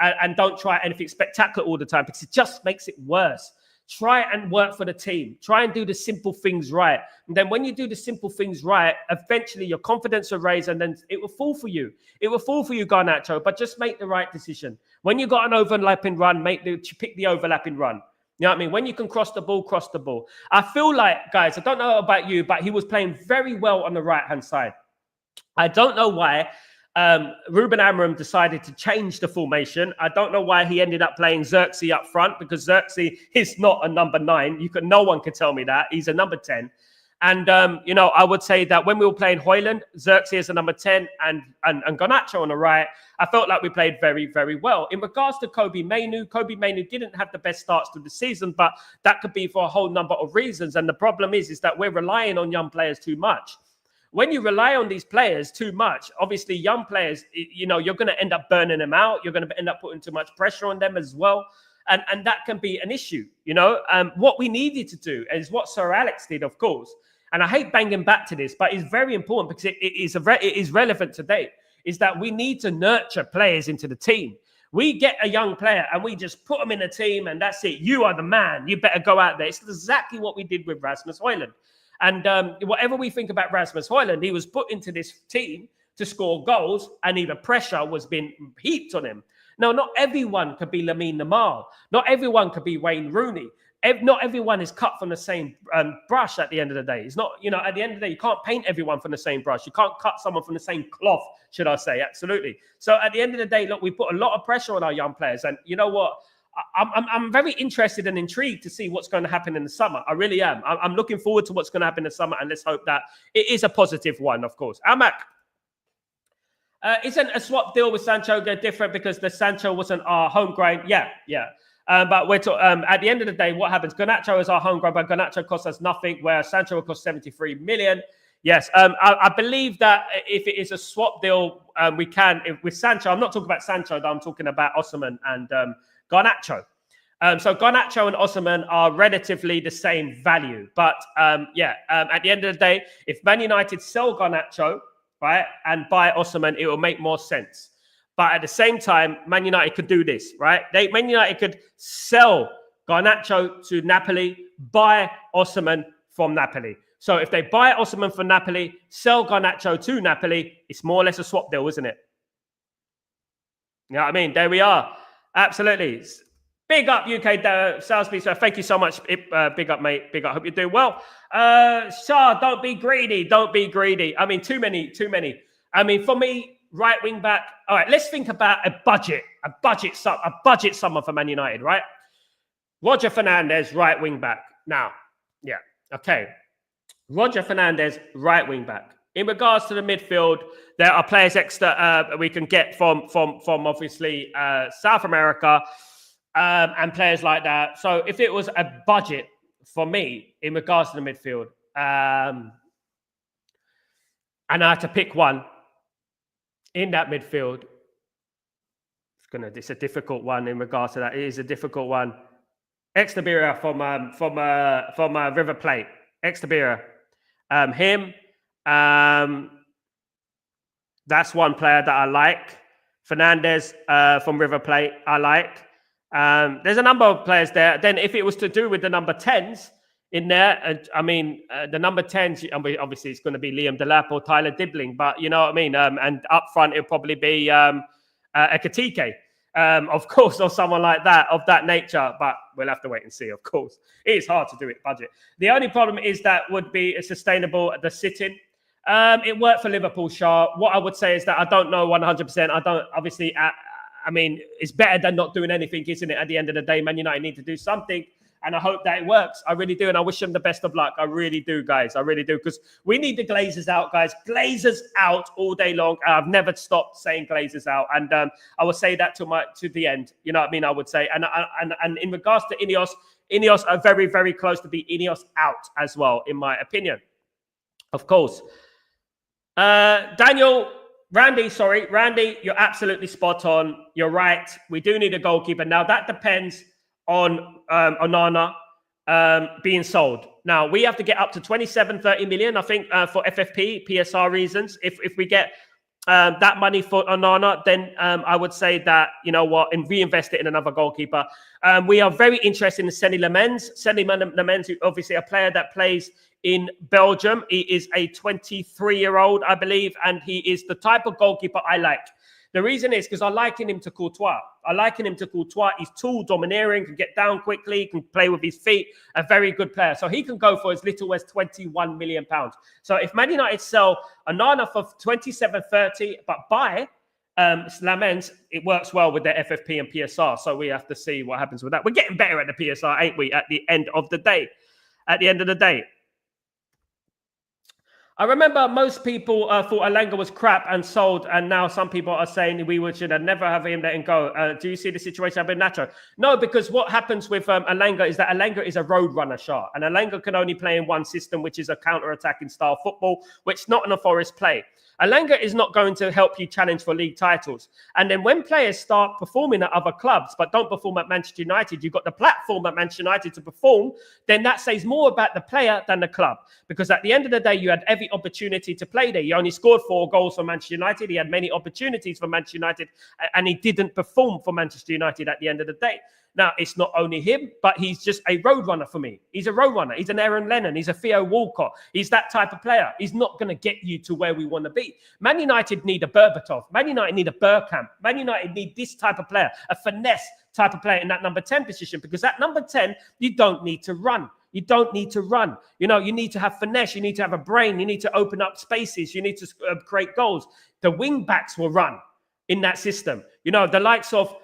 and don't try anything spectacular all the time, because it just makes it worse. Try and work for the team. Try and do the simple things right. And then when you do the simple things right, eventually your confidence will raise, and then it will fall for you. It will fall for you, Garnacho, but just make the right decision. When you got an overlapping run, pick the overlapping run. You know what I mean? When you can cross the ball, cross the ball. I feel like, guys, I don't know about you, but he was playing very well on the right-hand side. I don't know why Ruben Amorim decided to change the formation. I don't know why he ended up playing Xerxes up front, because Xerxes is not a number 9. No one can tell me that. He's a number 10. And, you know, I would say that when we were playing Højlund, Xerxes is a number 10 and Garnacho on the right, I felt like we played very, very well. In regards to Kobbie Mainoo didn't have the best starts to the season, but that could be for a whole number of reasons. And the problem is that we're relying on young players too much. When you rely on these players too much, obviously young players, you know, you're going to end up burning them out. You're going to end up putting too much pressure on them as well. And that can be an issue, you know. What we needed to do is what Sir Alex did, of course. And I hate banging back to this, but it's very important because it is relevant today, is that we need to nurture players into the team. We get a young player and we just put them in the team and that's it. You are the man. You better go out there. It's exactly what we did with Rasmus Højlund. And whatever we think about Rasmus Højlund, he was put into this team to score goals, and even pressure was being heaped on him. Now, not everyone could be Lamine Yamal. Not everyone could be Wayne Rooney. Not everyone is cut from the same brush at the end of the day. It's not, you know, at the end of the day, you can't paint everyone from the same brush. You can't cut someone from the same cloth, should I say. Absolutely. So at the end of the day, look, we put a lot of pressure on our young players. And you know what? I'm very interested and intrigued to see what's going to happen in the summer. I really am. I'm looking forward to what's going to happen in the summer, and let's hope that it is a positive one, of course. Amak, isn't a swap deal with Sancho different because the Sancho wasn't our homegrown? Yeah. But we're at the end of the day, what happens? Garnacho is our homegrown, but Garnacho costs us nothing, where Sancho will cost 73 million. Yes, I believe that if it is a swap deal, we can. With Sancho, I'm not talking about Sancho, though. I'm talking about Osimhen and Garnacho. So Garnacho and Osimhen are relatively the same value. But at the end of the day, if Man United sell Garnacho, right, and buy Osimhen, it will make more sense. But at the same time, Man United could do this, right? Man United could sell Garnacho to Napoli, buy Osimhen from Napoli. So if they buy Osimhen from Napoli, sell Garnacho to Napoli, it's more or less a swap deal, isn't it? You know what I mean? There we are. Absolutely. Big up, UK Salisbury. So thank you so much. Big up, mate. Big up. Hope you're doing well. Shah, don't be greedy. Don't be greedy. I mean, too many. I mean, for me, right wing back. All right, let's think about a budget summer for Man United, right? Roger Fernandez, right wing back. Now, yeah, okay. Roger Fernandez, right wing back. In regards to the midfield, there are players extra we can get from obviously South America. and players like that. So if it was a budget for me in regards to the midfield, and I had to pick one in that midfield, it's a difficult one in regards to that. It is a difficult one. Extabira from River Plate. Extabira. Him. That's one player that I like. Fernandez from River Plate, I like. There's a number of players there. Then if it was to do with the number 10s in there, the number 10s, obviously it's going to be Liam Delap or Tyler Dibbling, but you know what I mean? And up front, it'll probably be Ekatike, of course, or someone like that, of that nature. But we'll have to wait and see, of course. It is hard to do it budget. The only problem is that would be sustainable at the sit-in. It worked for Liverpool, Shah. What I would say is that I don't know 100%. I don't, obviously, it's better than not doing anything, isn't it? At the end of the day, Man United need to do something. And I hope that it works. I really do. And I wish them the best of luck. I really do, guys. I really do. Because we need the Glazers out, guys. Glazers out all day long. I've never stopped saying Glazers out. And I will say that to the end. You know what I mean? I would say. And in regards to Ineos are very, very close to be Ineos out as well, in my opinion. Of course. Randy, you're absolutely spot on. You're right. We do need a goalkeeper. Now, that depends on Onana being sold. Now, we have to get up to 27-30 million, I think, for FFP, PSR reasons. If we get that money for Onana, then I would say that, you know what, and reinvest it in another goalkeeper. We are very interested in Senny Lamens. Senny Lamens, obviously a player that plays in Belgium. He is a 23-year-old, I believe, and he is the type of goalkeeper I like. The reason is because I liken him to Courtois. He's tall, domineering, can get down quickly, can play with his feet, a very good player. So he can go for as little as £21 million. So if Man United sell Onana for 27-30, but buy Lamens, it works well with their FFP and PSR. So we have to see what happens with that. We're getting better at the PSR, ain't we, at the end of the day? I remember most people thought Alanga was crap and sold, and now some people are saying we should have never have him let him go. Do you see the situation with Nacho? No, because what happens with Alanga is that Alanga is a road runner, Shah, and Alanga can only play in one system, which is a counter-attacking style football, which Nottingham Forest play. Alanga is not going to help you challenge for league titles. And then when players start performing at other clubs but don't perform at Manchester United, you've got the platform at Manchester United to perform, then that says more about the player than the club. Because at the end of the day, you had every opportunity to play there. You only scored 4 goals for Manchester United. He had many opportunities for Manchester United, and he didn't perform for Manchester United at the end of the day. Now, it's not only him, but he's just a road runner for me. He's a road runner. He's an Aaron Lennon. He's a Theo Walcott. He's that type of player. He's not going to get you to where we want to be. Man United need a Berbatov. Man United need a Bergkamp. Man United need this type of player, a finesse type of player in that number 10 position, because at number 10, you don't need to run. You don't need to run. You know, you need to have finesse. You need to have a brain. You need to open up spaces. You need to create goals. The wing backs will run in that system. You know, the likes of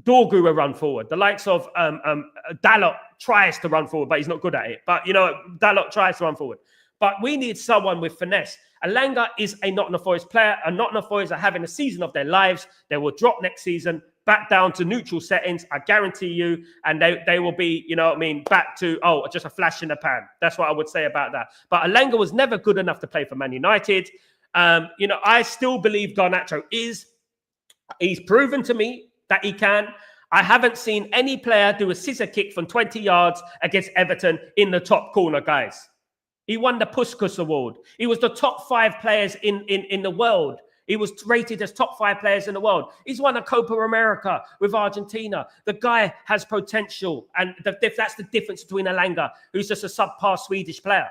Dorgu will run forward. The likes of Dalot tries to run forward, but he's not good at it. But, you know, Dalot tries to run forward. But we need someone with finesse. Alanga is a Nottingham Forest player, and Nottingham Forest are having a season of their lives. They will drop next season back down to neutral settings, I guarantee you, and they will be, you know what I mean, back to, just a flash in the pan. That's what I would say about that. But Alanga was never good enough to play for Man United. You know, I still believe Garnacho he's proven to me that he can. I haven't seen any player do a scissor kick from 20 yards against Everton in the top corner, guys. He won the Puskas Award. He was the top 5 players in the world. He was rated as top 5 players in the world. He's won a Copa America with Argentina. The guy has potential. And that's the difference between Alanga, who's just a subpar Swedish player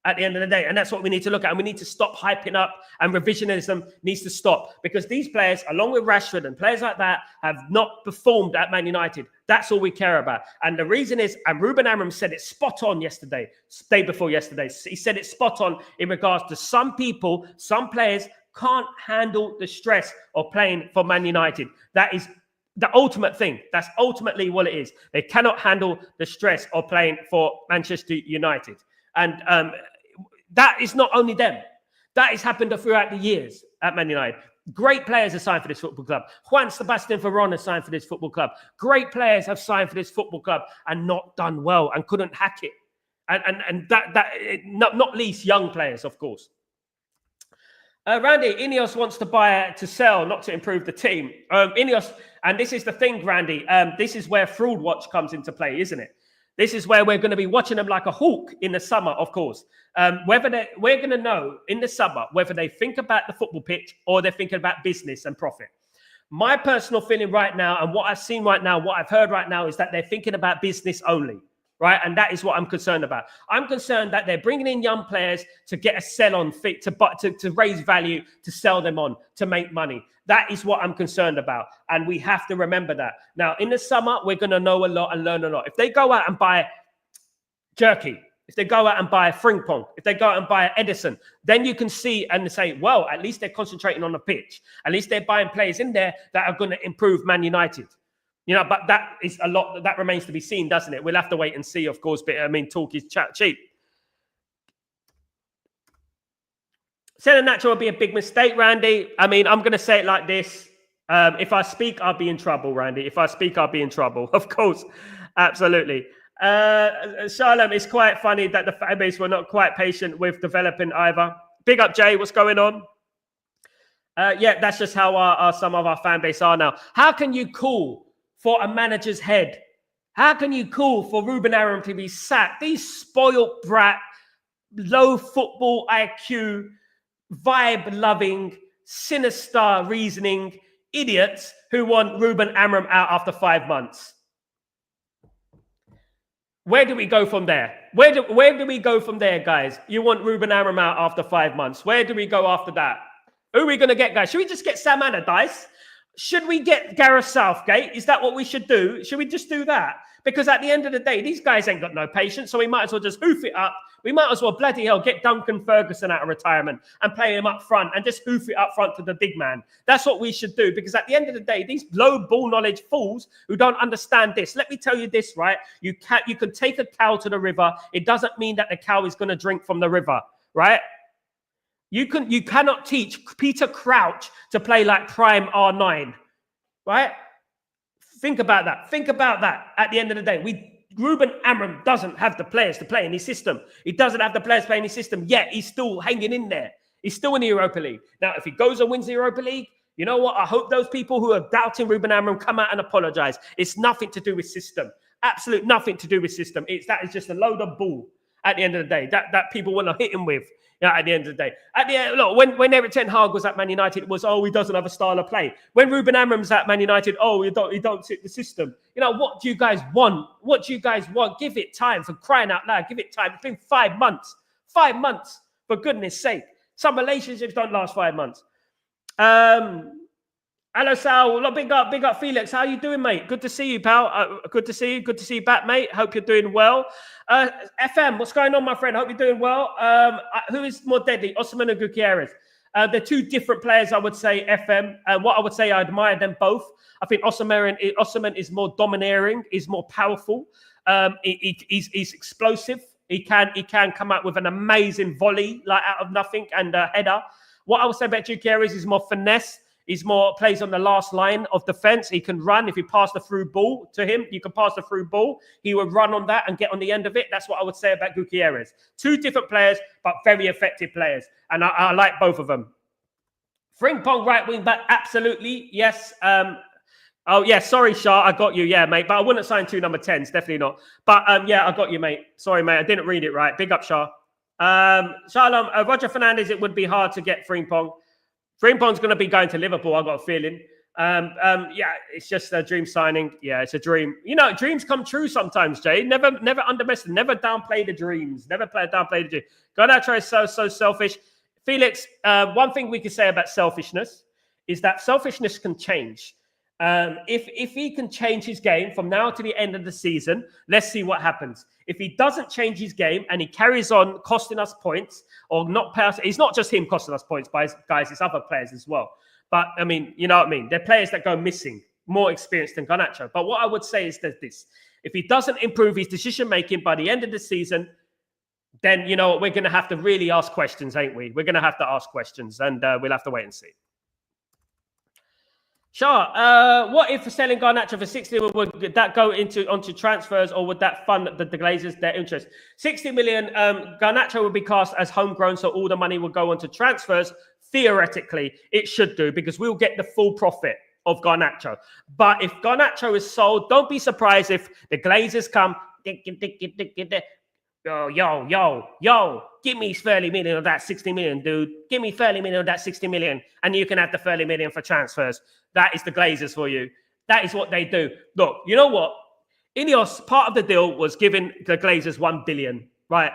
at the end of the day. And that's what we need to look at. And we need to stop hyping up, and revisionism needs to stop, because these players, along with Rashford and players like that, have not performed at Man United. That's all we care about. And the reason is, and Ruben Amorim said it spot on yesterday, day before yesterday. He said it spot on in regards to some people, some players can't handle the stress of playing for Man United. That is the ultimate thing. That's ultimately what it is. They cannot handle the stress of playing for Manchester United. And that is not only them. That has happened throughout the years at Man United. Great players have signed for this football club. Juan Sebastian Veron has signed for this football club. Great players have signed for this football club and not done well and couldn't hack it. And not least young players, of course. Randy, Ineos wants to buy to sell, not to improve the team. Ineos, and this is the thing, Randy. This is where Fraud Watch comes into play, isn't it? This is where we're going to be watching them like a hawk in the summer, of course. We're going to know in the summer whether they think about the football pitch or they're thinking about business and profit. My personal feeling right now, and what I've seen right now, what I've heard right now, is that they're thinking about business only. Right. And that is what I'm concerned about. I'm concerned that they're bringing in young players to get a sell on fee, to raise value, to sell them on, to make money. That is what I'm concerned about. And we have to remember that. Now, in the summer, we're going to know a lot and learn a lot. If they go out and buy Jerky, if they go out and buy Frimpong, if they go out and buy Edison, then you can see and say, well, at least they're concentrating on the pitch. At least they're buying players in there that are going to improve Man United. You know, but that is a lot. That remains to be seen, doesn't it? We'll have to wait and see, of course. But I mean, talk is cheap. Saying natural would be a big mistake, Randy. I mean, I'm going to say it like this. If I speak, I'll be in trouble, Randy. If I speak, I'll be in trouble. Of course. Absolutely. Shalom, it's quite funny that the fan base were not quite patient with developing either. Big up, Jay. What's going on? Yeah, that's just how some of our fan base are now. How can you call for a manager's head? How can you call for Ruben Amorim to be sacked? These spoiled brat, low football IQ, vibe-loving, sinister reasoning idiots who want Ruben Amorim out after 5 months. Where do we go from there? Where do we go from there, guys? You want Ruben Amorim out after 5 months. Where do we go after that? Who are we going to get, guys? Should we just get Sam Allardyce? Should we get Gareth Southgate? Is that what we should do? Should we just do that? Because at the end of the day, these guys ain't got no patience, so we might as well just hoof it up. We might as well, bloody hell, get Duncan Ferguson out of retirement and play him up front and just hoof it up front to the big man. That's what we should do, because at the end of the day, these low ball knowledge fools who don't understand this, let me tell you this, right? You can take a cow to the river. It doesn't mean that the cow is going to drink from the river, right? You cannot teach Peter Crouch to play like prime R9, right? Think about that. Think about that. At the end of the day, Ruben Amorim doesn't have the players to play in his system. He doesn't have the players to play in his system yet. He's still hanging in there. He's still in the Europa League. Now, if he goes and wins the Europa League, you know what? I hope those people who are doubting Ruben Amorim come out and apologize. It's nothing to do with system. Absolute nothing to do with system. That is just a load of bull at the end of the day that people want to hit him with. Yeah, at the end of the day. At the end, look, when Erik ten Hag was at Man United, it was, he doesn't have a style of play. When Ruben Amorim's at Man United, he don't fit the system. You know, what do you guys want? What do you guys want? Give it time, for crying out loud. Give it time. It's been 5 months. 5 months, for goodness sake. Some relationships don't last 5 months. Hello, Sal. Big up, Felix. How you doing, mate? Good to see you, pal. Good to see you. Good to see you back, mate. Hope you're doing well. FM, what's going on, my friend? Hope you're doing well. Who is more deadly, Osimhen or Gutierrez? They're two different players, I would say, FM. What I would say, I admire them both. I think Osimhen is more domineering, is more powerful. He's explosive. He can come out with an amazing volley, like out of nothing, and a header. What I would say about Gutierrez is more finesse. He's more plays on the last line of defense. He can run. If you pass the through ball to him, you can pass the through ball. He would run on that and get on the end of it. That's what I would say about Gutierrez. Two different players, but very effective players. And I like both of them. Frimpong right wing back, absolutely. Yes. Sorry, Shah. I got you. Yeah, mate. But I wouldn't sign 2 number 10s. Definitely not. But I got you, mate. Sorry, mate. I didn't read it right. Big up, Shah. Shalom. Roger Fernandez, it would be hard to get Frimpong. Frimpong's going to be going to Liverpool, I've got a feeling. It's just a dream signing. Yeah, it's a dream. You know, dreams come true sometimes, Jay. Never underestimate, never downplay the dreams. Never downplay the dream. Garnacho is so selfish. Felix, one thing we can say about selfishness is that selfishness can change. If he can change his game from now to the end of the season, let's see what happens. If he doesn't change his game and he carries on costing us points or not pass, it's not just him costing us points, guys, it's other players as well. But I mean, you know what I mean? They're players that go missing, more experienced than Garnacho. But what I would say is that if he doesn't improve his decision making by the end of the season, then you know what, we're going to have to really ask questions, ain't we? We're going to have to ask questions, and we'll have to wait and see. Sure. What if selling Garnacho for 60 million, would that go onto transfers, or would that fund the Glazers their interest? 60 million, Garnacho would be cast as homegrown, so all the money will go onto transfers. Theoretically, it should do, because we'll get the full profit of Garnacho. But if Garnacho is sold, don't be surprised if the Glazers come, yo, give me 30 million of that 60 million, dude. Give me 30 million of that 60 million, and you can have the 30 million for transfers. That is the Glazers for you. That is what they do. Look, you know what? Ineos, part of the deal was giving the Glazers 1 billion, right?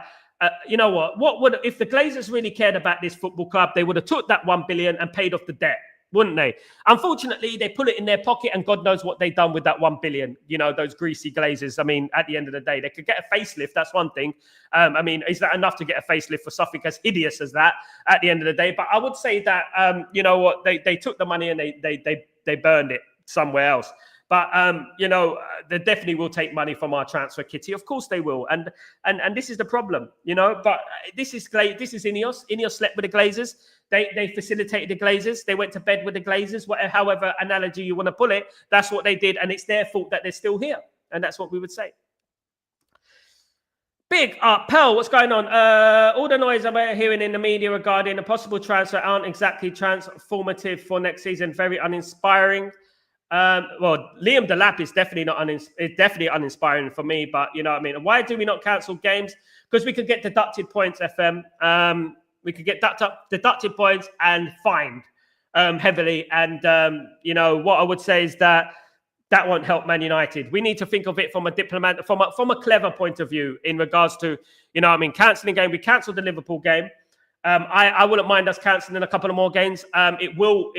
You know what? What would, if the Glazers really cared about this football club, they would have took that 1 billion and paid off the debt, wouldn't they? Unfortunately, they put it in their pocket, and God knows what they've done with that 1 billion. You know, those greasy Glazers. I mean, at the end of the day, they could get a facelift. That's one thing. I mean, is that enough to get a facelift for something as hideous as that at the end of the day? But I would say that, you know what, they took the money and they burned it somewhere else. But you know, they definitely will take money from our transfer kitty. Of course they will, and this is the problem, you know. But this is Ineos. Ineos slept with the Glazers. They facilitated the Glazers. They went to bed with the Glazers. Whatever, however analogy you want to pull it, that's what they did, and it's their fault that they're still here, and that's what we would say. Big up, Pearl, what's going on? All the noise I'm hearing in the media regarding a possible transfer aren't exactly transformative for next season. Very uninspiring. Well, Liam Delap is definitely uninspiring for me, but you know what I mean. Why do we not cancel games? Because we could get deducted points, FM. We could get deducted points and fined heavily. And you know what I would say is that won't help Man United. We need to think of it from a clever point of view in regards to, you know what I mean, cancelling game. We cancelled the Liverpool game. I wouldn't mind us cancelling a couple of more games. It will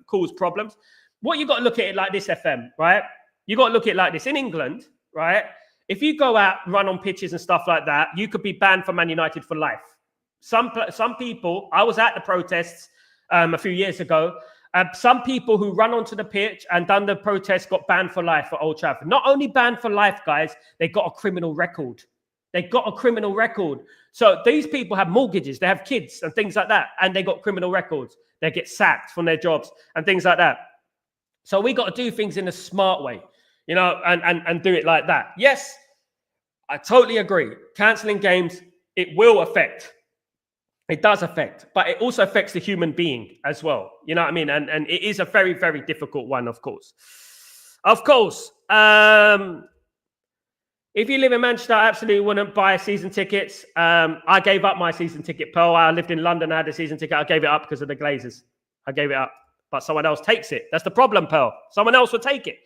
cause problems. What you got to look at it like this, FM, right? You got to look at it like this. In England, right? If you go out, run on pitches and stuff like that, you could be banned from Man United for life. Some people, I was at the protests a few years ago. Some people who run onto the pitch and done the protest got banned for life for Old Trafford. Not only banned for life, guys, they got a criminal record. They got a criminal record. So these people have mortgages, they have kids and things like that, and they got criminal records. They get sacked from their jobs and things like that. So we got to do things in a smart way, you know, and do it like that. Yes, I totally agree. Cancelling games, it will affect. It does affect, but it also affects the human being as well. You know what I mean? And it is a very, very difficult one, of course. Of course. If you live in Manchester, I absolutely wouldn't buy season tickets. I gave up my season ticket, Pearl. I lived in London. I had a season ticket. I gave it up because of the Glazers. I gave it up. But someone else takes it. That's the problem, Pearl. Someone else would take it.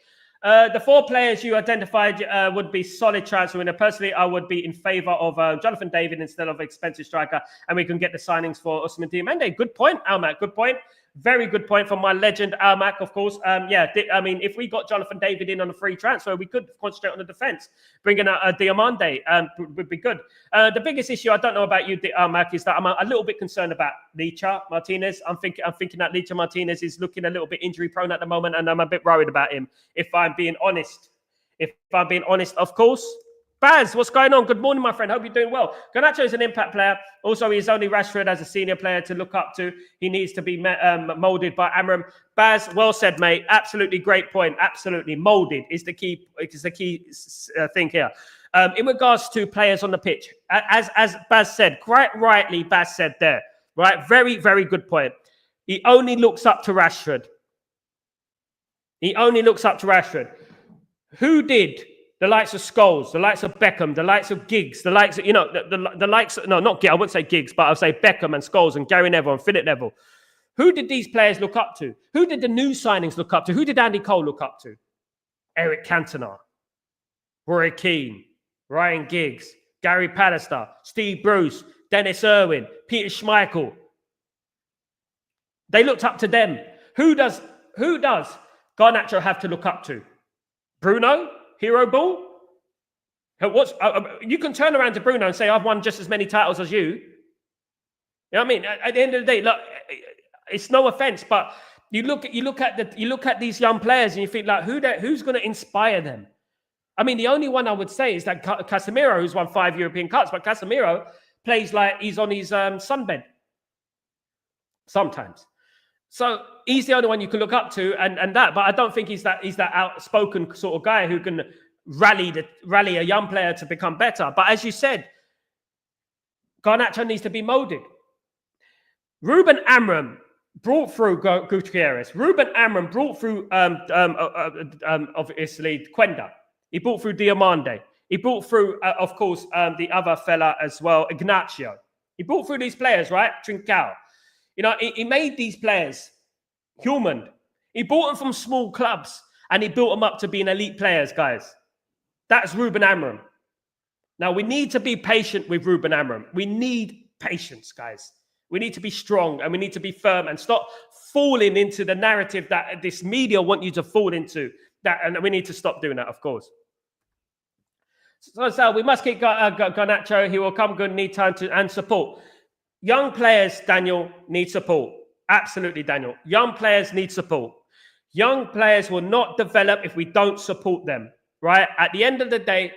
The 4 players you identified would be solid transfer winner. Personally, I would be in favour of Jonathan David instead of expensive striker, and we can get the signings for Ousmane Diomande. Good point, Almac. Good point. Very good point from my legend, Almac, of course. Yeah, I mean, if we got Jonathan David in on a free transfer, we could concentrate on the defence. Bringing a Diomande would be good. The biggest issue, I don't know about you, Almac, is that I'm a little bit concerned about Licha Martinez. I'm thinking that Licha Martinez is looking a little bit injury prone at the moment, and I'm a bit worried about him, if I'm being honest. Of course. Baz, what's going on? Good morning, my friend. Hope you're doing well. Garnacho is an impact player. Also, he's only Rashford as a senior player to look up to. He needs to be molded by Amram. Baz, well said, mate. Absolutely great point. Absolutely. Molded is the key thing here. In regards to players on the pitch, as Baz said, quite rightly, Baz said there, right? Very, very good point. He only looks up to Rashford. Who did? The likes of Scholes, the likes of Beckham, the likes of Giggs, the likes of, you know, the likes of, no, not Giggs, I wouldn't say Giggs, but I'll say Beckham and Scholes and Gary Neville and Philip Neville. Who did these players look up to? Who did the new signings look up to? Who did Andy Cole look up to? Eric Cantona, Roy Keane, Ryan Giggs, Gary Pallister, Steve Bruce, Dennis Irwin, Peter Schmeichel. They looked up to them. Who does Garnacho have to look up to? Bruno? Hero Ball? You can turn around to Bruno and say, I've won just as many titles as you. You know what I mean? At the end of the day, look, it's no offense, but you look at these young players and you think, like, who's going to inspire them? I mean, the only one I would say is that Casemiro, who's won 5 European Cups, but Casemiro plays like he's on his sunbed sometimes. So he's the only one you can look up to, and that. But I don't think he's that outspoken sort of guy who can rally a young player to become better. But as you said, Garnacho needs to be molded. Ruben Amorim brought through Gutierrez. Ruben Amorim brought through obviously Quenda. He brought through Diamande. He brought through, of course, the other fella as well, Ignacio. He brought through these players, right? Trincao. You know, he made these players human. He brought them from small clubs and he built them up to being elite players, guys. That's Ruben Amorim. Now, we need to be patient with Ruben Amorim. We need patience, guys. We need to be strong and we need to be firm and stop falling into the narrative that this media want you to fall into. And we need to stop doing that, of course. So we must keep Garnacho. He will come good, need time and support. Young players, Daniel, need support. Absolutely, Daniel. Young players need support. Young players will not develop if we don't support them, right? At the end of the day,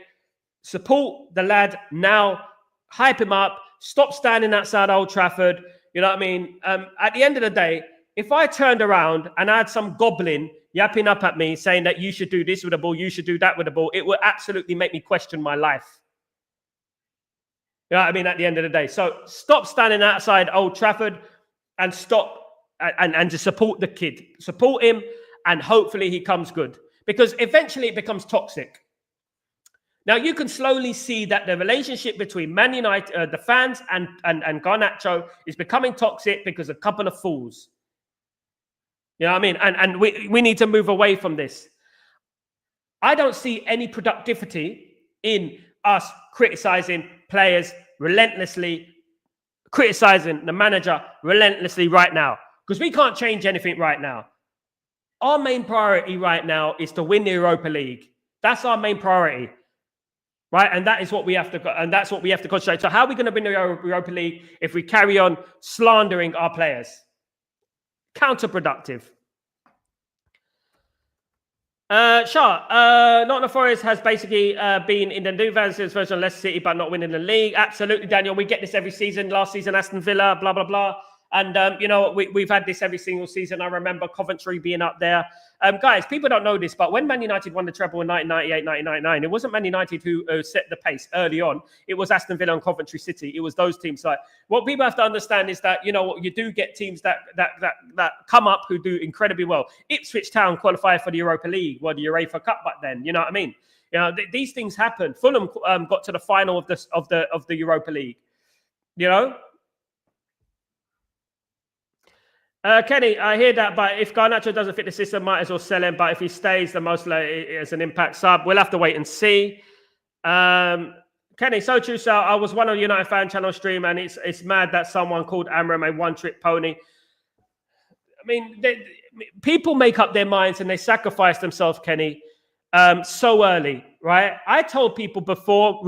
support the lad now, hype him up, stop standing outside Old Trafford. You know what I mean? At the end of the day, if I turned around and I had some goblin yapping up at me saying that you should do this with the ball, you should do that with the ball, it would absolutely make me question my life. You know what I mean? At the end of the day. So stop standing outside Old Trafford and stop and just support the kid. Support him and hopefully he comes good. Because eventually it becomes toxic. Now you can slowly see that the relationship between Man United, the fans and Garnacho is becoming toxic because a couple of fools. You know what I mean? And we need to move away from this. I don't see any productivity in us criticizing players relentlessly, criticizing the manager relentlessly right now, because we can't change anything right now. Our main priority right now is to win the Europa League. That's our main priority, right? And that is what we have to, and that's what we have to concentrate. So how are we going to win the Europa League if we carry on slandering our players? Counterproductive. Nottingham Forest has basically been in the new version of Leicester City, but not winning the league. Absolutely, Daniel. We get this every season. Last season, Aston Villa, blah, blah, blah. And, you know, we've had this every single season. I remember Coventry being up there. Guys, people don't know this, but when Man United won the treble in 1998, 1999, it wasn't Man United who set the pace early on. It was Aston Villa and Coventry City. It was those teams. So what people have to understand is that, you know, you do get teams that come up who do incredibly well. Ipswich Town qualified for the Europa League, or the UEFA Cup back then. You know what I mean? You know, these things happen. Fulham got to the final of the Europa League. You know? Kenny, I hear that, but if Garnacho doesn't fit the system, might as well sell him. But if he stays, the most likely as an impact sub. We'll have to wait and see. Kenny, so true. So I was one of the United fan channel stream, and it's mad that someone called Amorim a one-trick pony. I mean, people make up their minds and they sacrifice themselves, Kenny, so early, right? I told people before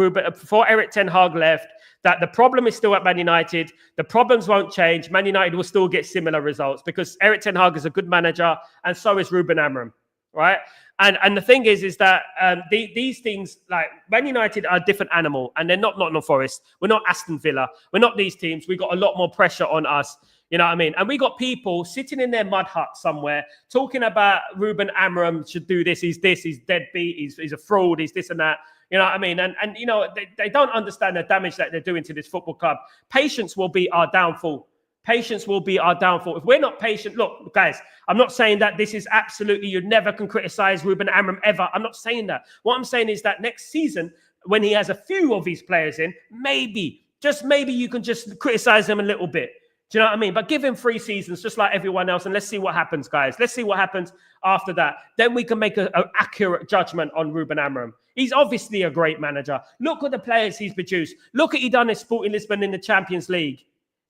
Eric Ten Hag left that the problem is still at Man United. The problems won't change. Man United will still get similar results because Eric Ten Hag is a good manager, and so is Ruben Amorim, right? And the thing is that these things, like Man United are a different animal, and they're not Nottingham Forest. We're not Aston Villa. We're not these teams. We got a lot more pressure on us. You know what I mean? And we got people sitting in their mud hut somewhere talking about Ruben Amorim should do this. He's deadbeat. He's a fraud. He's this and that. You know what I mean? And you know, they don't understand the damage that they're doing to this football club. Patience will be our downfall. Patience will be our downfall. If we're not patient, look, guys, I'm not saying that this is absolutely, you never can criticize Ruben Amorim ever. I'm not saying that. What I'm saying is that next season, when he has a few of these players in, maybe, just maybe you can just criticize them a little bit. Do you know what I mean? But give him 3 seasons, just like everyone else, and let's see what happens, guys. Let's see what happens after that. Then we can make an accurate judgment on Ruben Amorim. He's obviously a great manager. Look at the players he's produced. Look at he done his Sporting Lisbon in the Champions League.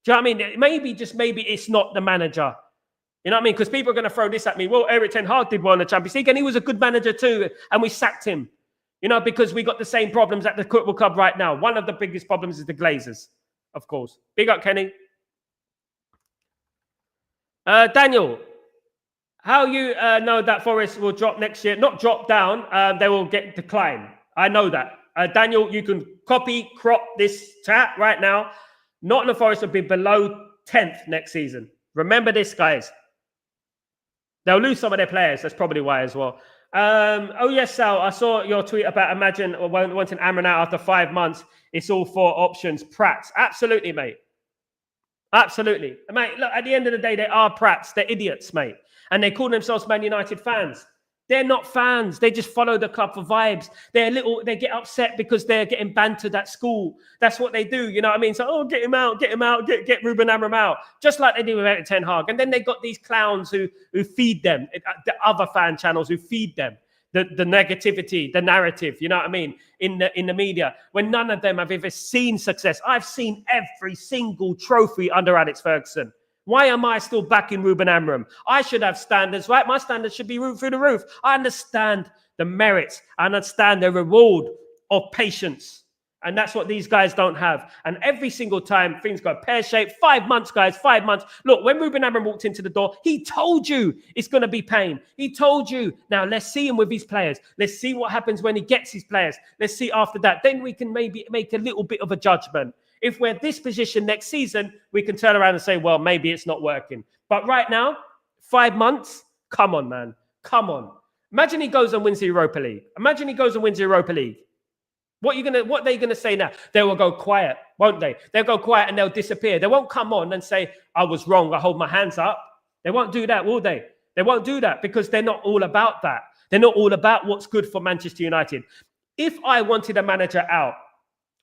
Do you know what I mean? Maybe it's not the manager. You know what I mean? Because people are going to throw this at me. Well, Eric Ten Hag did well in the Champions League, and he was a good manager too, and we sacked him. You know, because we got the same problems at the football club right now. One of the biggest problems is the Glazers, of course. Big up, Kenny. Daniel, how you know that Forest will drop next year? Not drop down, they will get decline. I know that. Daniel, you can crop this chat right now. Nottingham Forest will be below 10th next season. Remember this, guys. They'll lose some of their players. That's probably why as well. Oh, yes, Sal. I saw your tweet about Imagine wanting Amran out after 5 months. It's all 4 options. Prats. Absolutely, mate. Absolutely. Mate, look, at the end of the day, they are prats. They're idiots, mate. And they call themselves Man United fans. They're not fans. They just follow the club for vibes. They get upset because they're getting bantered at school. That's what they do. You know what I mean? So, oh, get him out, get Ruben Amorim out. Just like they do with Erik ten Hag. And then they got these clowns who feed them, the other fan channels who feed them the negativity, the narrative, you know what I mean, in the media, when none of them have ever seen success. I've seen every single trophy under Alex Ferguson. Why am I still backing Ruben Amorim? I should have standards, right? My standards should be through the roof. I understand the merits. I understand the reward of patience. And that's what these guys don't have. And every single time things go pear-shaped, 5 months, guys, 5 months. Look, when Ruben Amorim walked into the door, he told you it's going to be pain. He told you. Now, let's see him with his players. Let's see what happens when he gets his players. Let's see after that. Then we can maybe make a little bit of a judgment. If we're this position next season, we can turn around and say, well, maybe it's not working. But right now, 5 months, come on, man. Come on. Imagine he goes and wins the Europa League. Imagine he goes and wins the Europa League. What are they gonna say now? They will go quiet, won't they? They'll go quiet and they'll disappear. They won't come on and say, I was wrong, I hold my hands up. They won't do that, will they? They won't do that because they're not all about that. They're not all about what's good for Manchester United. If I wanted a manager out,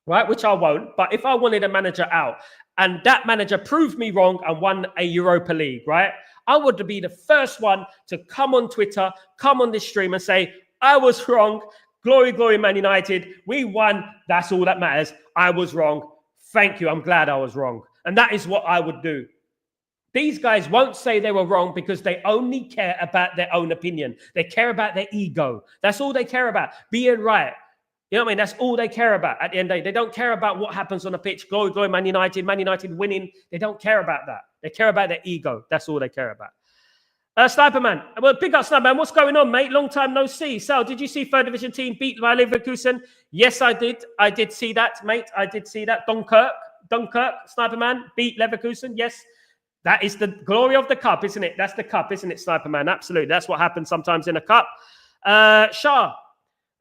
right, which I won't, but if I wanted a manager out and that manager proved me wrong and won a Europa League, right, I would be the first one to come on Twitter, come on this stream and say, I was wrong. Glory, glory, Man United. We won. That's all that matters. I was wrong. Thank you. I'm glad I was wrong. And that is what I would do. These guys won't say they were wrong because they only care about their own opinion. They care about their ego. That's all they care about. Being right. You know what I mean? That's all they care about at the end of the day. They don't care about what happens on the pitch. Glory, glory, Man United winning. They don't care about that. They care about their ego. That's all they care about. Sniper Man. Well, big up, Sniper Man. What's going on, mate? Long time no see. Sal, did you see third division team beat by Leverkusen? Yes, I did. I did see that, mate. I did see that. Dunkirk, Sniper Man beat Leverkusen. Yes, that is the glory of the cup, isn't it? That's the cup, isn't it, Sniper Man? Absolutely. That's what happens sometimes in a cup. Shah,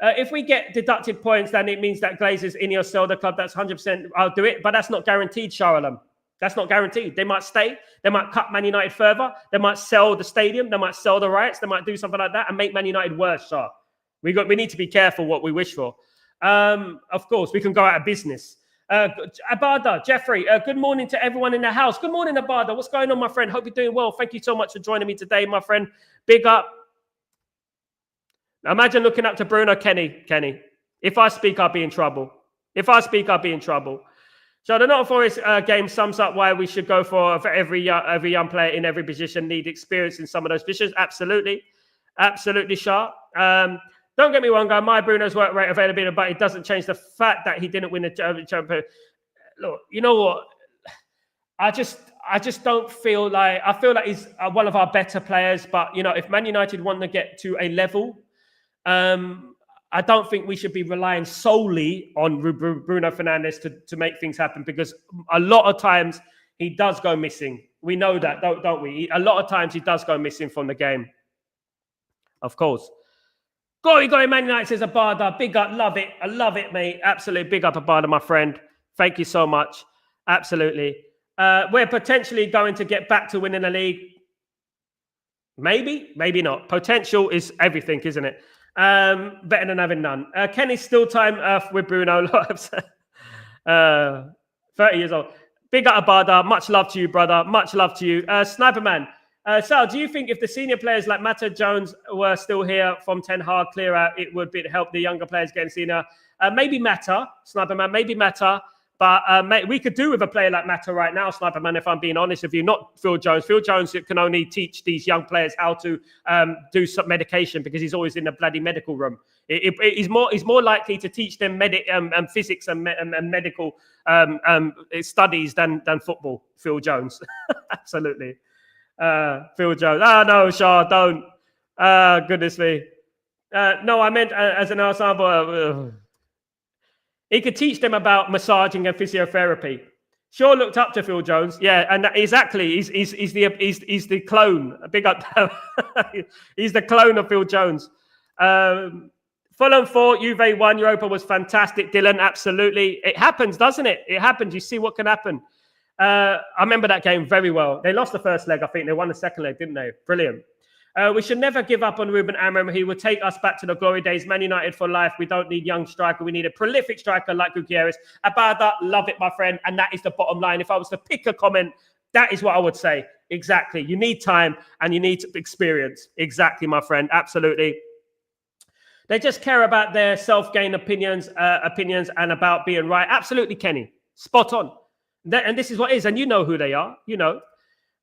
if we get deducted points, then it means that Glazers in your sell the club. That's 100%. I'll do it, but that's not guaranteed, Shah Alam. That's not guaranteed. They might stay. They might cut Man United further. They might sell the stadium. They might sell the rights. They might do something like that and make Man United worse, Shah. We need to be careful what we wish for. Of course, we can go out of business. Abada, Jeffrey, good morning to everyone in the house. Good morning, Abada. What's going on, my friend? Hope you're doing well. Thank you so much for joining me today, my friend. Big up. Now, imagine looking up to Bruno Kenny. If I speak, I'll be in trouble. So the Nottingham Forest game sums up why we should go for every young player in every position need experience in some of those positions. Absolutely, Shah. Don't get me wrong, guy. My Bruno's work rate availability, but it doesn't change the fact that he didn't win the championship. Look, you know what? I just don't feel like I feel like he's one of our better players. But you know, if Man United want to get to a level, I don't think we should be relying solely on Bruno Fernandes to make things happen because a lot of times he does go missing. We know that, don't we? A lot of times he does go missing from the game. Of course. Glory, Man United says Abada. Big up. Love it. I love it, mate. Absolutely. Big up, Abada, my friend. Thank you so much. Absolutely. We're potentially going to get back to winning the league. Maybe not. Potential is everything, isn't it? Better than having none. Kenny's still time with Bruno. 30 years old. Big up Abada. Much love to you, brother. Much love to you. Sniper Man. Sal, do you think if the senior players like Mata Jones were still here from Ten Hag clear out, it would help the younger players getting senior? Maybe Mata, Sniper Man. Maybe Mata. But we could do with a player like Mata right now, Sniper Man, if I'm being honest with you, not Phil Jones. Phil Jones can only teach these young players how to do some medication because he's always in the bloody medical room. He's more likely to teach them physics and medical studies than football, Phil Jones. Absolutely. Phil Jones. Oh, no, Shah, don't. Goodness me. No, I meant as an example. He could teach them about massaging and physiotherapy. Shaw looked up to Phil Jones. Yeah, and exactly. He's the clone. Big up. He's the clone of Phil Jones. Fulham 4, Juve 1. Europa was fantastic, Dylan. Absolutely. It happens, doesn't it? It happens. You see what can happen. I remember that game very well. They lost the first leg, I think. They won the second leg, didn't they? Brilliant. We should never give up on Ruben Amorim. He will take us back to the glory days. Man United for life. We don't need young striker. We need a prolific striker like Gutierrez. Abada, love it, my friend. And that is the bottom line. If I was to pick a comment, that is what I would say. Exactly. You need time and you need experience. Exactly, my friend. Absolutely. They just care about their self-gain opinions and about being right. Absolutely, Kenny. Spot on. And this is what it is. And you know who they are. You know.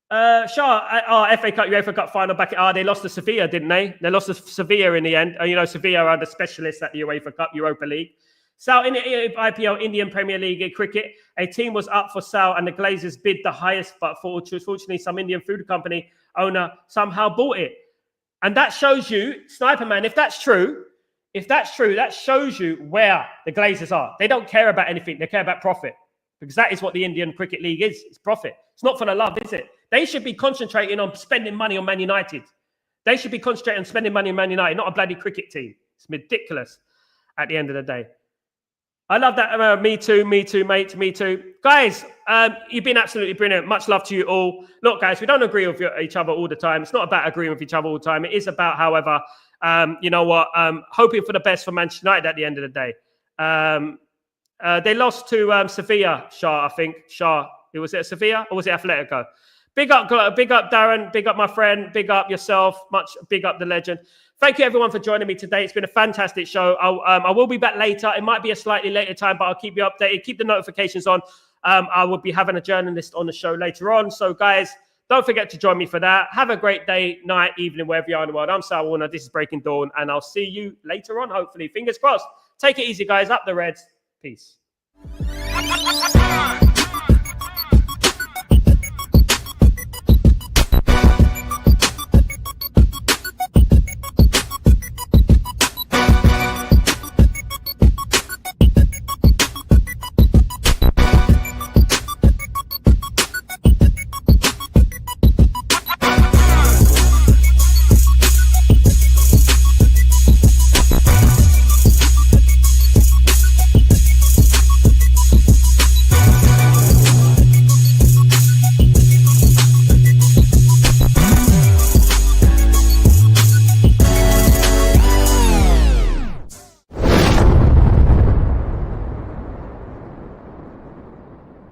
Shah, FA Cup, UEFA Cup final back. They lost to Sevilla, didn't they? They lost to Sevilla in the end. You know, Sevilla are the specialists at the UEFA Cup, Europa League. Sal, in the IPL, Indian Premier League cricket, a team was up for sale and the Glazers bid the highest, but fortunately, some Indian food company owner somehow bought it. And that shows you, Sniper Man, if that's true, that shows you where the Glazers are. They don't care about anything. They care about profit. Because that is what the Indian Cricket League is. It's profit. It's not for the love, is it? They should be concentrating on spending money on Man United. They should be concentrating on spending money on Man United, not a bloody cricket team. It's ridiculous at the end of the day. I love that. Me too, mate. Me too. Guys, you've been absolutely brilliant. Much love to you all. Look, guys, we don't agree with each other all the time. It's not about agreeing with each other all the time. It is about, however, you know what, hoping for the best for Manchester United at the end of the day. They lost to Sevilla, Shah, I think. Shah, was it Sevilla or was it Atletico? Big up, Darren. Big up, my friend. Big up yourself. Big up the legend. Thank you, everyone, for joining me today. It's been a fantastic show. I will be back later. It might be a slightly later time, but I'll keep you updated. Keep the notifications on. I will be having a journalist on the show later on. So, guys, don't forget to join me for that. Have a great day, night, evening, wherever you are in the world. I'm Sal Warner. This is Breaking Dawn, and I'll see you later on, hopefully. Fingers crossed. Take it easy, guys. Up the Reds. Peace.